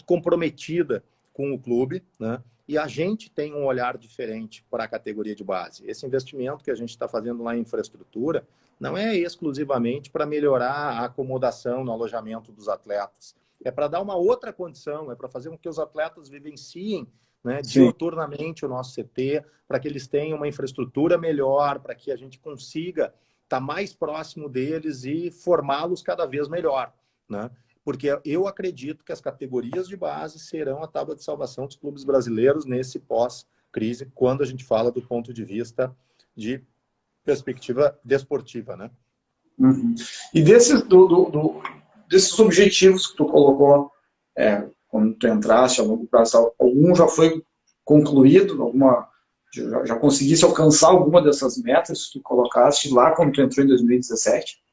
comprometida com o clube, né? E a gente tem um olhar diferente para a categoria de base. Esse investimento que a gente está fazendo lá em infraestrutura não é exclusivamente para melhorar a acomodação no alojamento dos atletas. É para dar uma outra condição, é para fazer com que os atletas vivenciem, né, diuturnamente o nosso CT, para que eles tenham uma infraestrutura melhor, para que a gente consiga estar mais próximo deles e formá-los cada vez melhor, né? Porque eu acredito que as categorias de base serão a tábua de salvação dos clubes brasileiros nesse pós-crise, quando a gente fala do ponto de vista de perspectiva desportiva, né? Uhum. E desses objetivos que tu colocou, quando tu entraste a longo prazo, algum já foi concluído? Já conseguisse alcançar alguma dessas metas que tu colocaste lá quando tu entrou em 2017?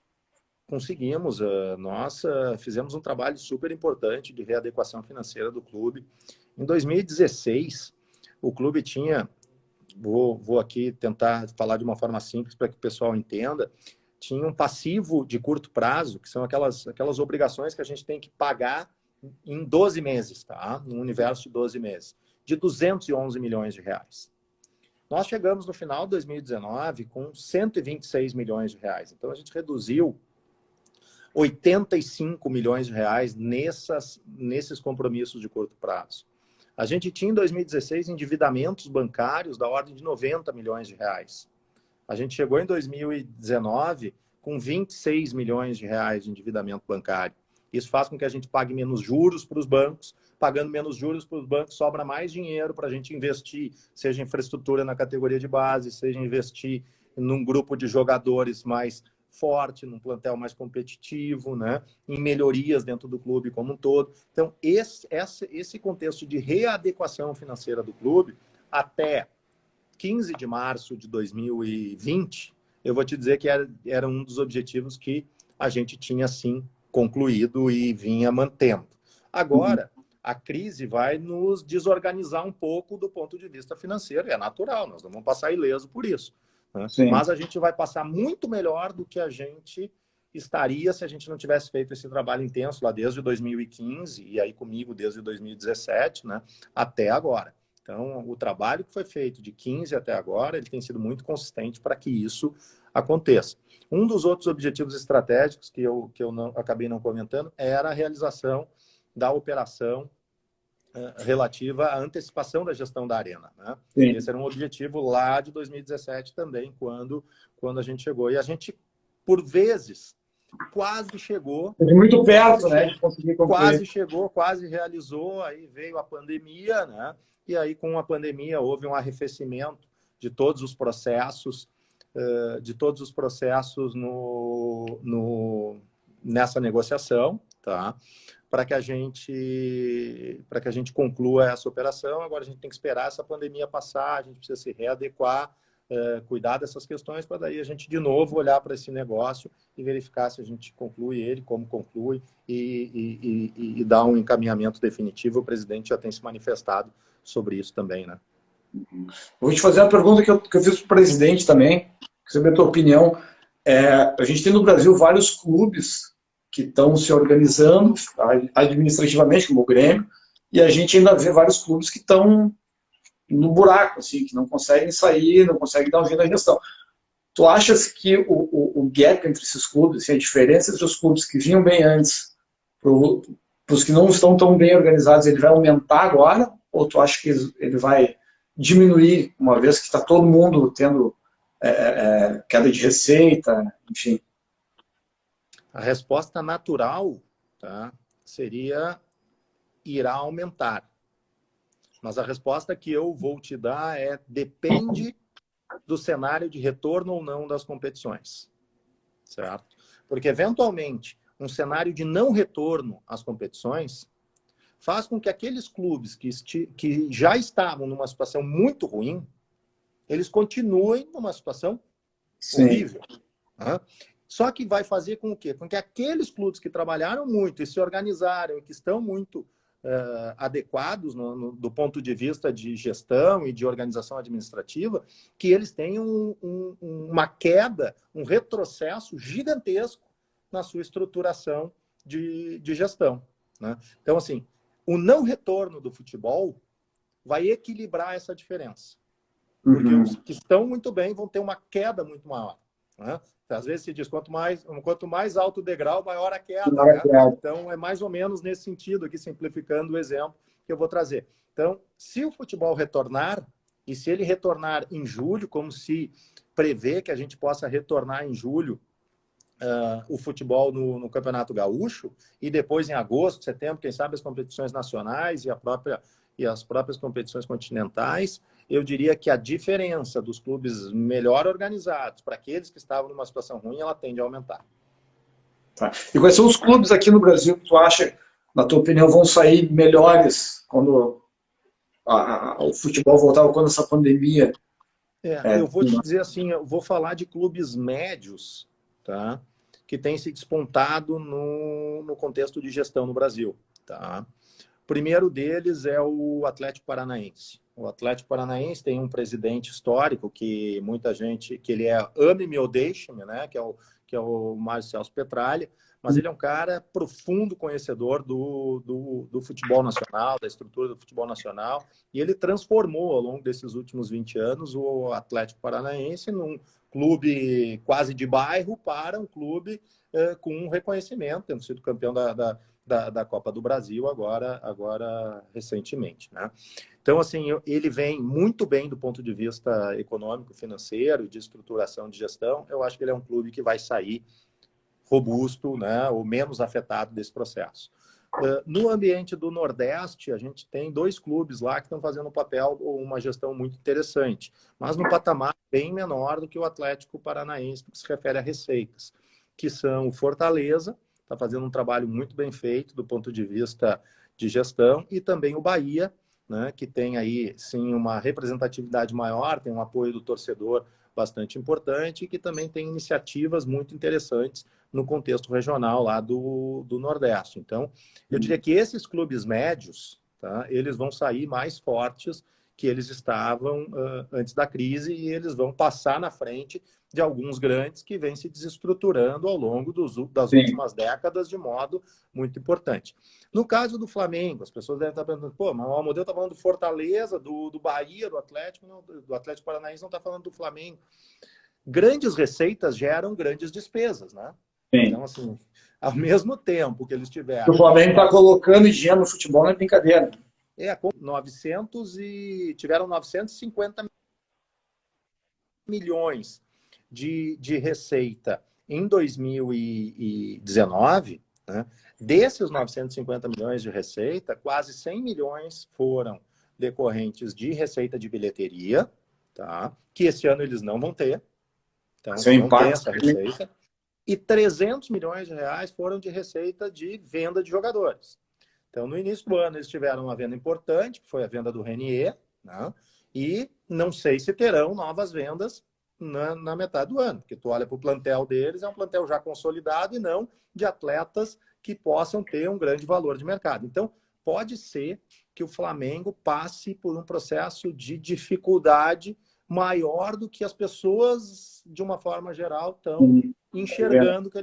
Conseguimos. Nós fizemos um trabalho super importante de readequação financeira do clube. Em 2016, o clube tinha, vou aqui tentar falar de uma forma simples para que o pessoal entenda, tinha um passivo de curto prazo, que são aquelas obrigações que a gente tem que pagar em 12 meses, tá? No universo de 12 meses, de 211 milhões de reais. Nós chegamos no final de 2019 com 126 milhões de reais. Então, a gente reduziu 85 milhões de reais nesses compromissos de curto prazo. A gente tinha em 2016 endividamentos bancários da ordem de 90 milhões de reais. A gente chegou em 2019 com 26 milhões de reais de endividamento bancário. Isso faz com que a gente pague menos juros para os bancos. Pagando menos juros para os bancos, sobra mais dinheiro para a gente investir, seja em infraestrutura na categoria de base, seja investir num grupo de jogadores mais forte, num plantel mais competitivo, né? Em melhorias dentro do clube como um todo. Então, esse contexto de readequação financeira do clube, até 15 de março de 2020, eu vou te dizer que era um dos objetivos que a gente tinha, sim, concluído e vinha mantendo. Agora, a crise vai nos desorganizar um pouco do ponto de vista financeiro, é natural, nós não vamos passar ileso por isso. Né? Mas a gente vai passar muito melhor do que a gente estaria se a gente não tivesse feito esse trabalho intenso lá desde 2015 e aí comigo desde 2017, né, até agora. Então, o trabalho que foi feito de 15 até agora, ele tem sido muito consistente para que isso aconteça. Um dos outros objetivos estratégicos que eu acabei não comentando era a realização da operação relativa à antecipação da gestão da arena. Né? Esse era um objetivo lá de 2017 também, quando a gente chegou. E a gente, por vezes, quase chegou. Muito perto, né? De conseguir concluir. Quase chegou, quase realizou, aí veio a pandemia, né? E aí, com a pandemia, houve um arrefecimento de todos os processos, nessa negociação, tá? Para que a gente conclua essa operação. Agora a gente tem que esperar essa pandemia passar, a gente precisa se readequar, cuidar dessas questões, para daí a gente de novo olhar para esse negócio e verificar se a gente conclui ele, como conclui, e dar um encaminhamento definitivo. O presidente já tem se manifestado sobre isso também, né? Vou te fazer uma pergunta que eu fiz para o presidente também, saber a tua opinião. A gente tem no Brasil vários clubes que estão se organizando administrativamente, como o Grêmio, e a gente ainda vê vários clubes que estão no buraco, assim, que não conseguem sair, não conseguem dar um jeito na gestão. Tu achas que o gap entre esses clubes, assim, a diferença entre os clubes que vinham bem antes para os que não estão tão bem organizados, ele vai aumentar agora? Ou tu acha que ele vai diminuir, uma vez que está todo mundo tendo queda de receita, enfim? A resposta natural, tá, seria irá aumentar. Mas a resposta que eu vou te dar é depende do cenário de retorno ou não das competições, certo? Porque, eventualmente, um cenário de não retorno às competições faz com que aqueles clubes que já estavam numa situação muito ruim, eles continuem numa situação horrível. Né? Só que vai fazer com o quê? Com que aqueles clubes que trabalharam muito e se organizaram e que estão muito adequados do ponto de vista de gestão e de organização administrativa, que eles tenham uma queda, um retrocesso gigantesco na sua estruturação de gestão. Né? Então, assim, o não retorno do futebol vai equilibrar essa diferença. Porque os que estão muito bem vão ter uma queda muito maior. Né? Às vezes se diz, quanto mais alto o degrau, maior a queda. Né? Então, é mais ou menos nesse sentido, aqui simplificando o exemplo que eu vou trazer. Então, se o futebol retornar, e se ele retornar em julho, como se prevê que a gente possa retornar em julho o futebol no Campeonato Gaúcho, e depois em agosto, setembro, quem sabe as competições nacionais e as próprias competições continentais, eu diria que a diferença dos clubes melhor organizados para aqueles que estavam numa situação ruim, ela tende a aumentar. Tá. E quais são os clubes aqui no Brasil que tu acha, na tua opinião, vão sair melhores quando o futebol voltar ou quando essa pandemia... eu vou te dizer assim, eu vou falar de clubes médios, tá? Que têm se despontado no contexto de gestão no Brasil. Tá? O primeiro deles é o Atlético Paranaense. O Atlético Paranaense tem um presidente histórico que muita gente, que ele é ame-me ou deixe-me, né? Que é o Márcio Celso Petralha, mas ele é um cara profundo conhecedor do futebol nacional, da estrutura do futebol nacional, e ele transformou, ao longo desses últimos 20 anos, o Atlético Paranaense num clube quase de bairro para um clube com um reconhecimento, tendo sido campeão da Copa do Brasil agora recentemente. Né? Então, assim, ele vem muito bem do ponto de vista econômico, financeiro, de estruturação de gestão. Eu acho que ele é um clube que vai sair robusto, né, ou menos afetado desse processo. No ambiente do Nordeste, a gente tem 2 clubes lá que estão fazendo um papel, uma gestão muito interessante, mas num patamar bem menor do que o Atlético Paranaense, que se refere a receitas, que são o Fortaleza, está fazendo um trabalho muito bem feito do ponto de vista de gestão, e também o Bahia, né, que tem aí, sim, uma representatividade maior, tem um apoio do torcedor bastante importante, e que também tem iniciativas muito interessantes no contexto regional lá do Nordeste. Então, eu diria que esses clubes médios, tá, eles vão sair mais fortes que eles estavam antes da crise, e eles vão passar na frente de alguns grandes que vêm se desestruturando ao longo das últimas décadas de modo muito importante. No caso do Flamengo, as pessoas devem estar perguntando, pô, mas o Almodeu está falando do Fortaleza, do Bahia, do Atlético, não, do Atlético Paranaense, não está falando do Flamengo. Grandes receitas geram grandes despesas, né? Sim. Então, assim, ao mesmo tempo que eles tiveram... O Flamengo está colocando dinheiro no futebol, não é brincadeira. Tiveram 950 milhões de receita em 2019, né? Desses 950 milhões de receita, quase 100 milhões foram decorrentes de receita de bilheteria, tá? Que esse ano eles não vão ter. Então, não tem essa receita. E 300 milhões de reais foram de receita de venda de jogadores. Então, no início do ano, eles tiveram uma venda importante, que foi a venda do Renier, né? E não sei se terão novas vendas na metade do ano, porque tu olha para o plantel deles, é um plantel já consolidado e não de atletas que possam ter um grande valor de mercado. Então, pode ser que o Flamengo passe por um processo de dificuldade maior do que as pessoas, de uma forma geral, estão enxergando que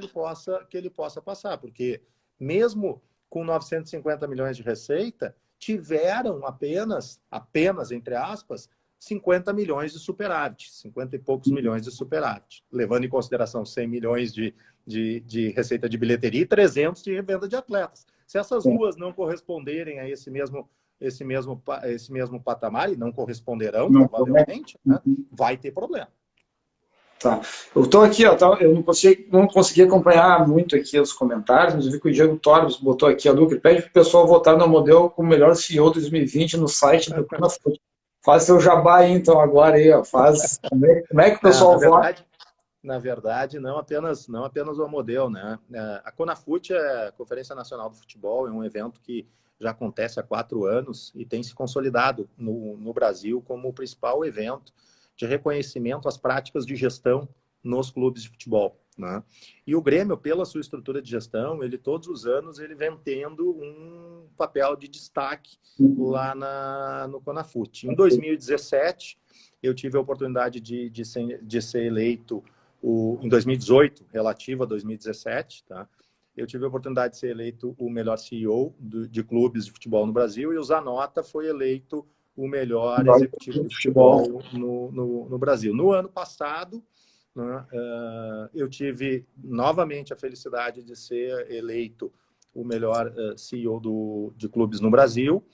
ele possa passar, porque mesmo com 950 milhões de receita, tiveram apenas, entre aspas, 50 milhões de superávit, 50 e poucos milhões de superávit, levando em consideração 100 milhões de receita de bilheteria e 300 de revenda de atletas. Se essas duas não corresponderem a esse mesmo patamar, e não corresponderão, provavelmente, né, vai ter problema. Tá. Eu estou aqui, ó, eu não consegui acompanhar muito aqui os comentários, mas eu vi que o Diego Torbes botou aqui, ó, Luca, pede para o pessoal votar no modelo como melhor CEO 2020 no site do ConaFoot. Faz seu jabá aí, então, agora aí, ó, como é que o pessoal vota? Na verdade, não apenas o modelo, né? A ConaFoot, a Conferência Nacional do Futebol, é um evento que já acontece há 4 anos e tem se consolidado no Brasil como o principal evento de reconhecimento às práticas de gestão nos clubes de futebol, né? E o Grêmio, pela sua estrutura de gestão, ele todos os anos ele vem tendo um papel de destaque lá no ConaFoot. Em 2017, eu tive a oportunidade de ser eleito, em 2018, relativo a 2017, tá? Eu tive a oportunidade de ser eleito o melhor CEO de clubes de futebol no Brasil, e o Zanota foi eleito o melhor executivo de futebol no Brasil. No ano passado, né, eu tive novamente a felicidade de ser eleito o melhor CEO de clubes no Brasil.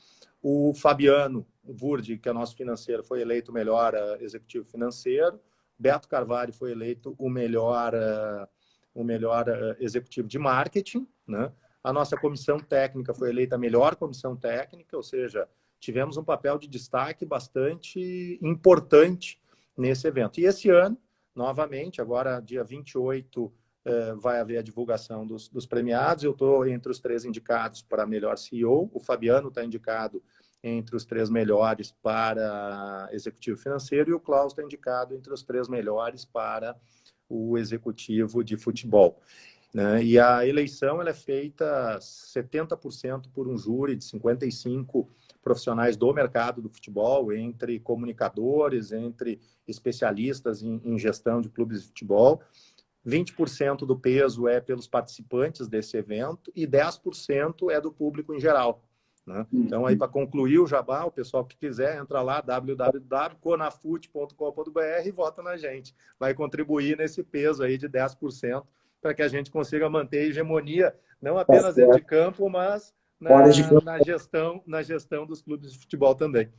O Fabiano Wurdi, que é nosso financeiro, foi eleito o melhor executivo financeiro. Beto Carvalho foi eleito o melhor executivo de marketing, né? A nossa comissão técnica foi eleita a melhor comissão técnica, ou seja, tivemos um papel de destaque bastante importante nesse evento. E esse ano, novamente, agora dia 28, vai haver a divulgação dos premiados. Eu estou entre os 3 indicados para melhor CEO. O Fabiano está indicado entre os 3 melhores para executivo financeiro e o Klaus está indicado entre os 3 melhores para o executivo de futebol, né? E a eleição ela é feita 70% por um júri de 55 profissionais do mercado do futebol, entre comunicadores, entre especialistas em gestão de clubes de futebol. 20% do peso é pelos participantes desse evento e 10% é do público em geral, né? Então, aí para concluir o jabá, o pessoal que quiser, entra lá, www.conafut.com.br e vota na gente. Vai contribuir nesse peso aí de 10% para que a gente consiga manter a hegemonia, não apenas dentro de campo, mas na gestão dos clubes de futebol também.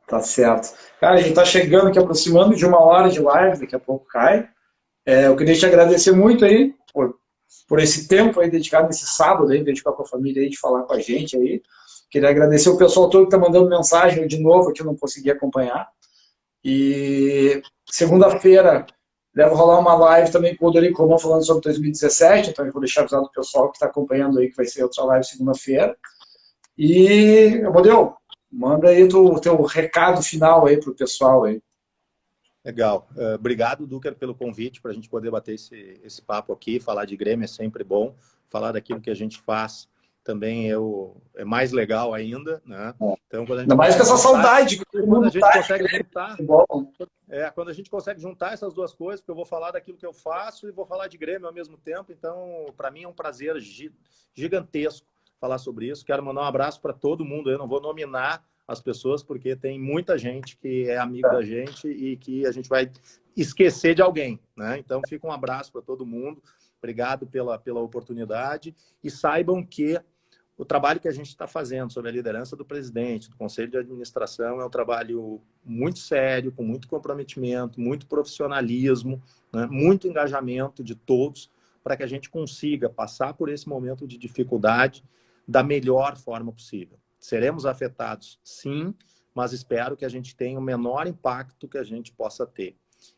Tá certo. Cara, a gente está chegando aqui, aproximando de 1 hora de live, daqui a pouco cai. Eu queria te agradecer muito aí por esse tempo aí dedicado nesse sábado aí, dedicar com a família aí, de falar com a gente aí. Queria agradecer o pessoal todo que está mandando mensagem de novo, que eu não consegui acompanhar. E segunda-feira deve rolar uma live também com o Dorico Comum falando sobre 2017, então eu vou deixar avisado o pessoal que está acompanhando aí que vai ser outra live segunda-feira. E, Amadeu, manda aí o teu recado final aí para o pessoal aí. Legal. Obrigado, Duker, pelo convite para a gente poder bater esse papo aqui. Falar de Grêmio é sempre bom. Falar daquilo que a gente faz também é mais legal ainda, né? Então, quando a gente ainda mais com essa saudade. Quando a gente consegue juntar... quando a gente consegue juntar essas duas coisas, porque eu vou falar daquilo que eu faço e vou falar de Grêmio ao mesmo tempo. Então, para mim é um prazer gigantesco falar sobre isso. Quero mandar um abraço para todo mundo. Eu não vou nominar as pessoas, porque tem muita gente que é amigo da gente e que a gente vai esquecer de alguém, né? Então, fica um abraço para todo mundo. Obrigado pela oportunidade. E saibam que o trabalho que a gente está fazendo sob a liderança do presidente, do Conselho de Administração, é um trabalho muito sério, com muito comprometimento, muito profissionalismo, né? Muito engajamento de todos, para que a gente consiga passar por esse momento de dificuldade da melhor forma possível. Seremos afetados, sim, mas espero que a gente tenha o menor impacto que a gente possa ter.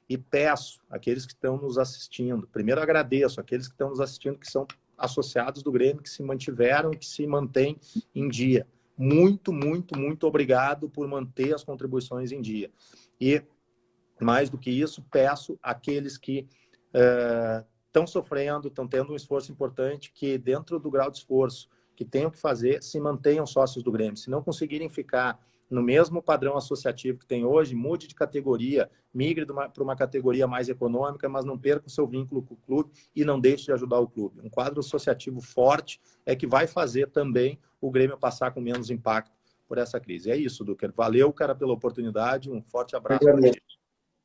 E peço àqueles que estão nos assistindo, primeiro agradeço àqueles que estão nos assistindo, que são associados do Grêmio, que se mantiveram, que se mantêm em dia. Muito, muito, muito obrigado por manter as contribuições em dia. E, mais do que isso, peço àqueles que estão sofrendo, estão tendo um esforço importante, que dentro do grau de esforço que tenham que fazer, se mantenham sócios do Grêmio. Se não conseguirem ficar no mesmo padrão associativo que tem hoje, mude de categoria, migre para uma categoria mais econômica, mas não perca o seu vínculo com o clube e não deixe de ajudar o clube. Um quadro associativo forte é que vai fazer também o Grêmio passar com menos impacto por essa crise. É isso, Duque. Valeu, cara, pela oportunidade. Um forte abraço para ti.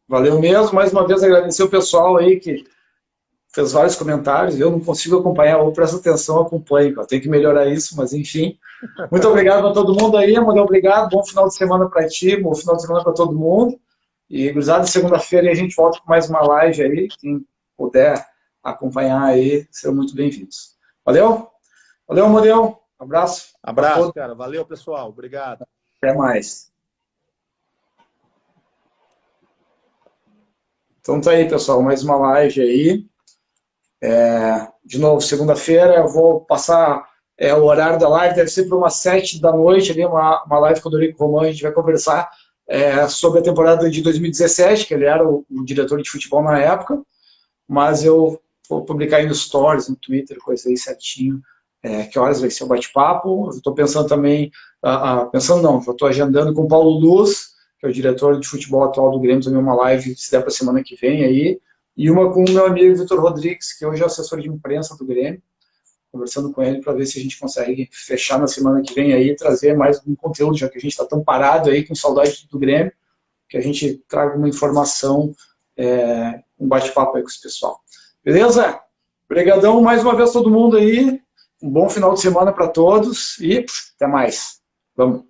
Valeu mesmo. Mais uma vez agradecer o pessoal aí que fez vários comentários. Eu não consigo acompanhar, ou presto atenção, acompanho. Eu tenho que melhorar isso, mas enfim. Muito obrigado para todo mundo aí, muito obrigado. Bom final de semana para ti, bom final de semana para todo mundo. E, gurizada, segunda-feira a gente volta com mais uma live aí. Quem puder acompanhar aí, serão muito bem-vindos. Valeu? Valeu, Amadeu. Abraço. Abraço, cara. Valeu, pessoal. Obrigado. Até mais. Então tá aí, pessoal, mais uma live aí. De novo, segunda-feira eu vou passar o horário da live, deve ser para umas 7 da noite, ali, uma live com o Dorico Romão, a gente vai conversar sobre a temporada de 2017, que ele era o diretor de futebol na época, mas eu vou publicar aí no Stories, no Twitter, coisa aí certinho, que horas vai ser o bate-papo. Estou pensando também, pensando não, já estou agendando com o Paulo Luz, que é o diretor de futebol atual do Grêmio, também uma live, se der para a semana que vem aí, e uma com o meu amigo Vitor Rodrigues, que hoje é assessor de imprensa do Grêmio, conversando com ele para ver se a gente consegue fechar na semana que vem aí, trazer mais um conteúdo, já que a gente está tão parado aí, com saudade do Grêmio, que a gente traga uma informação, um bate-papo aí com esse pessoal. Beleza? Obrigadão mais uma vez todo mundo aí, um bom final de semana para todos e até mais. Vamos!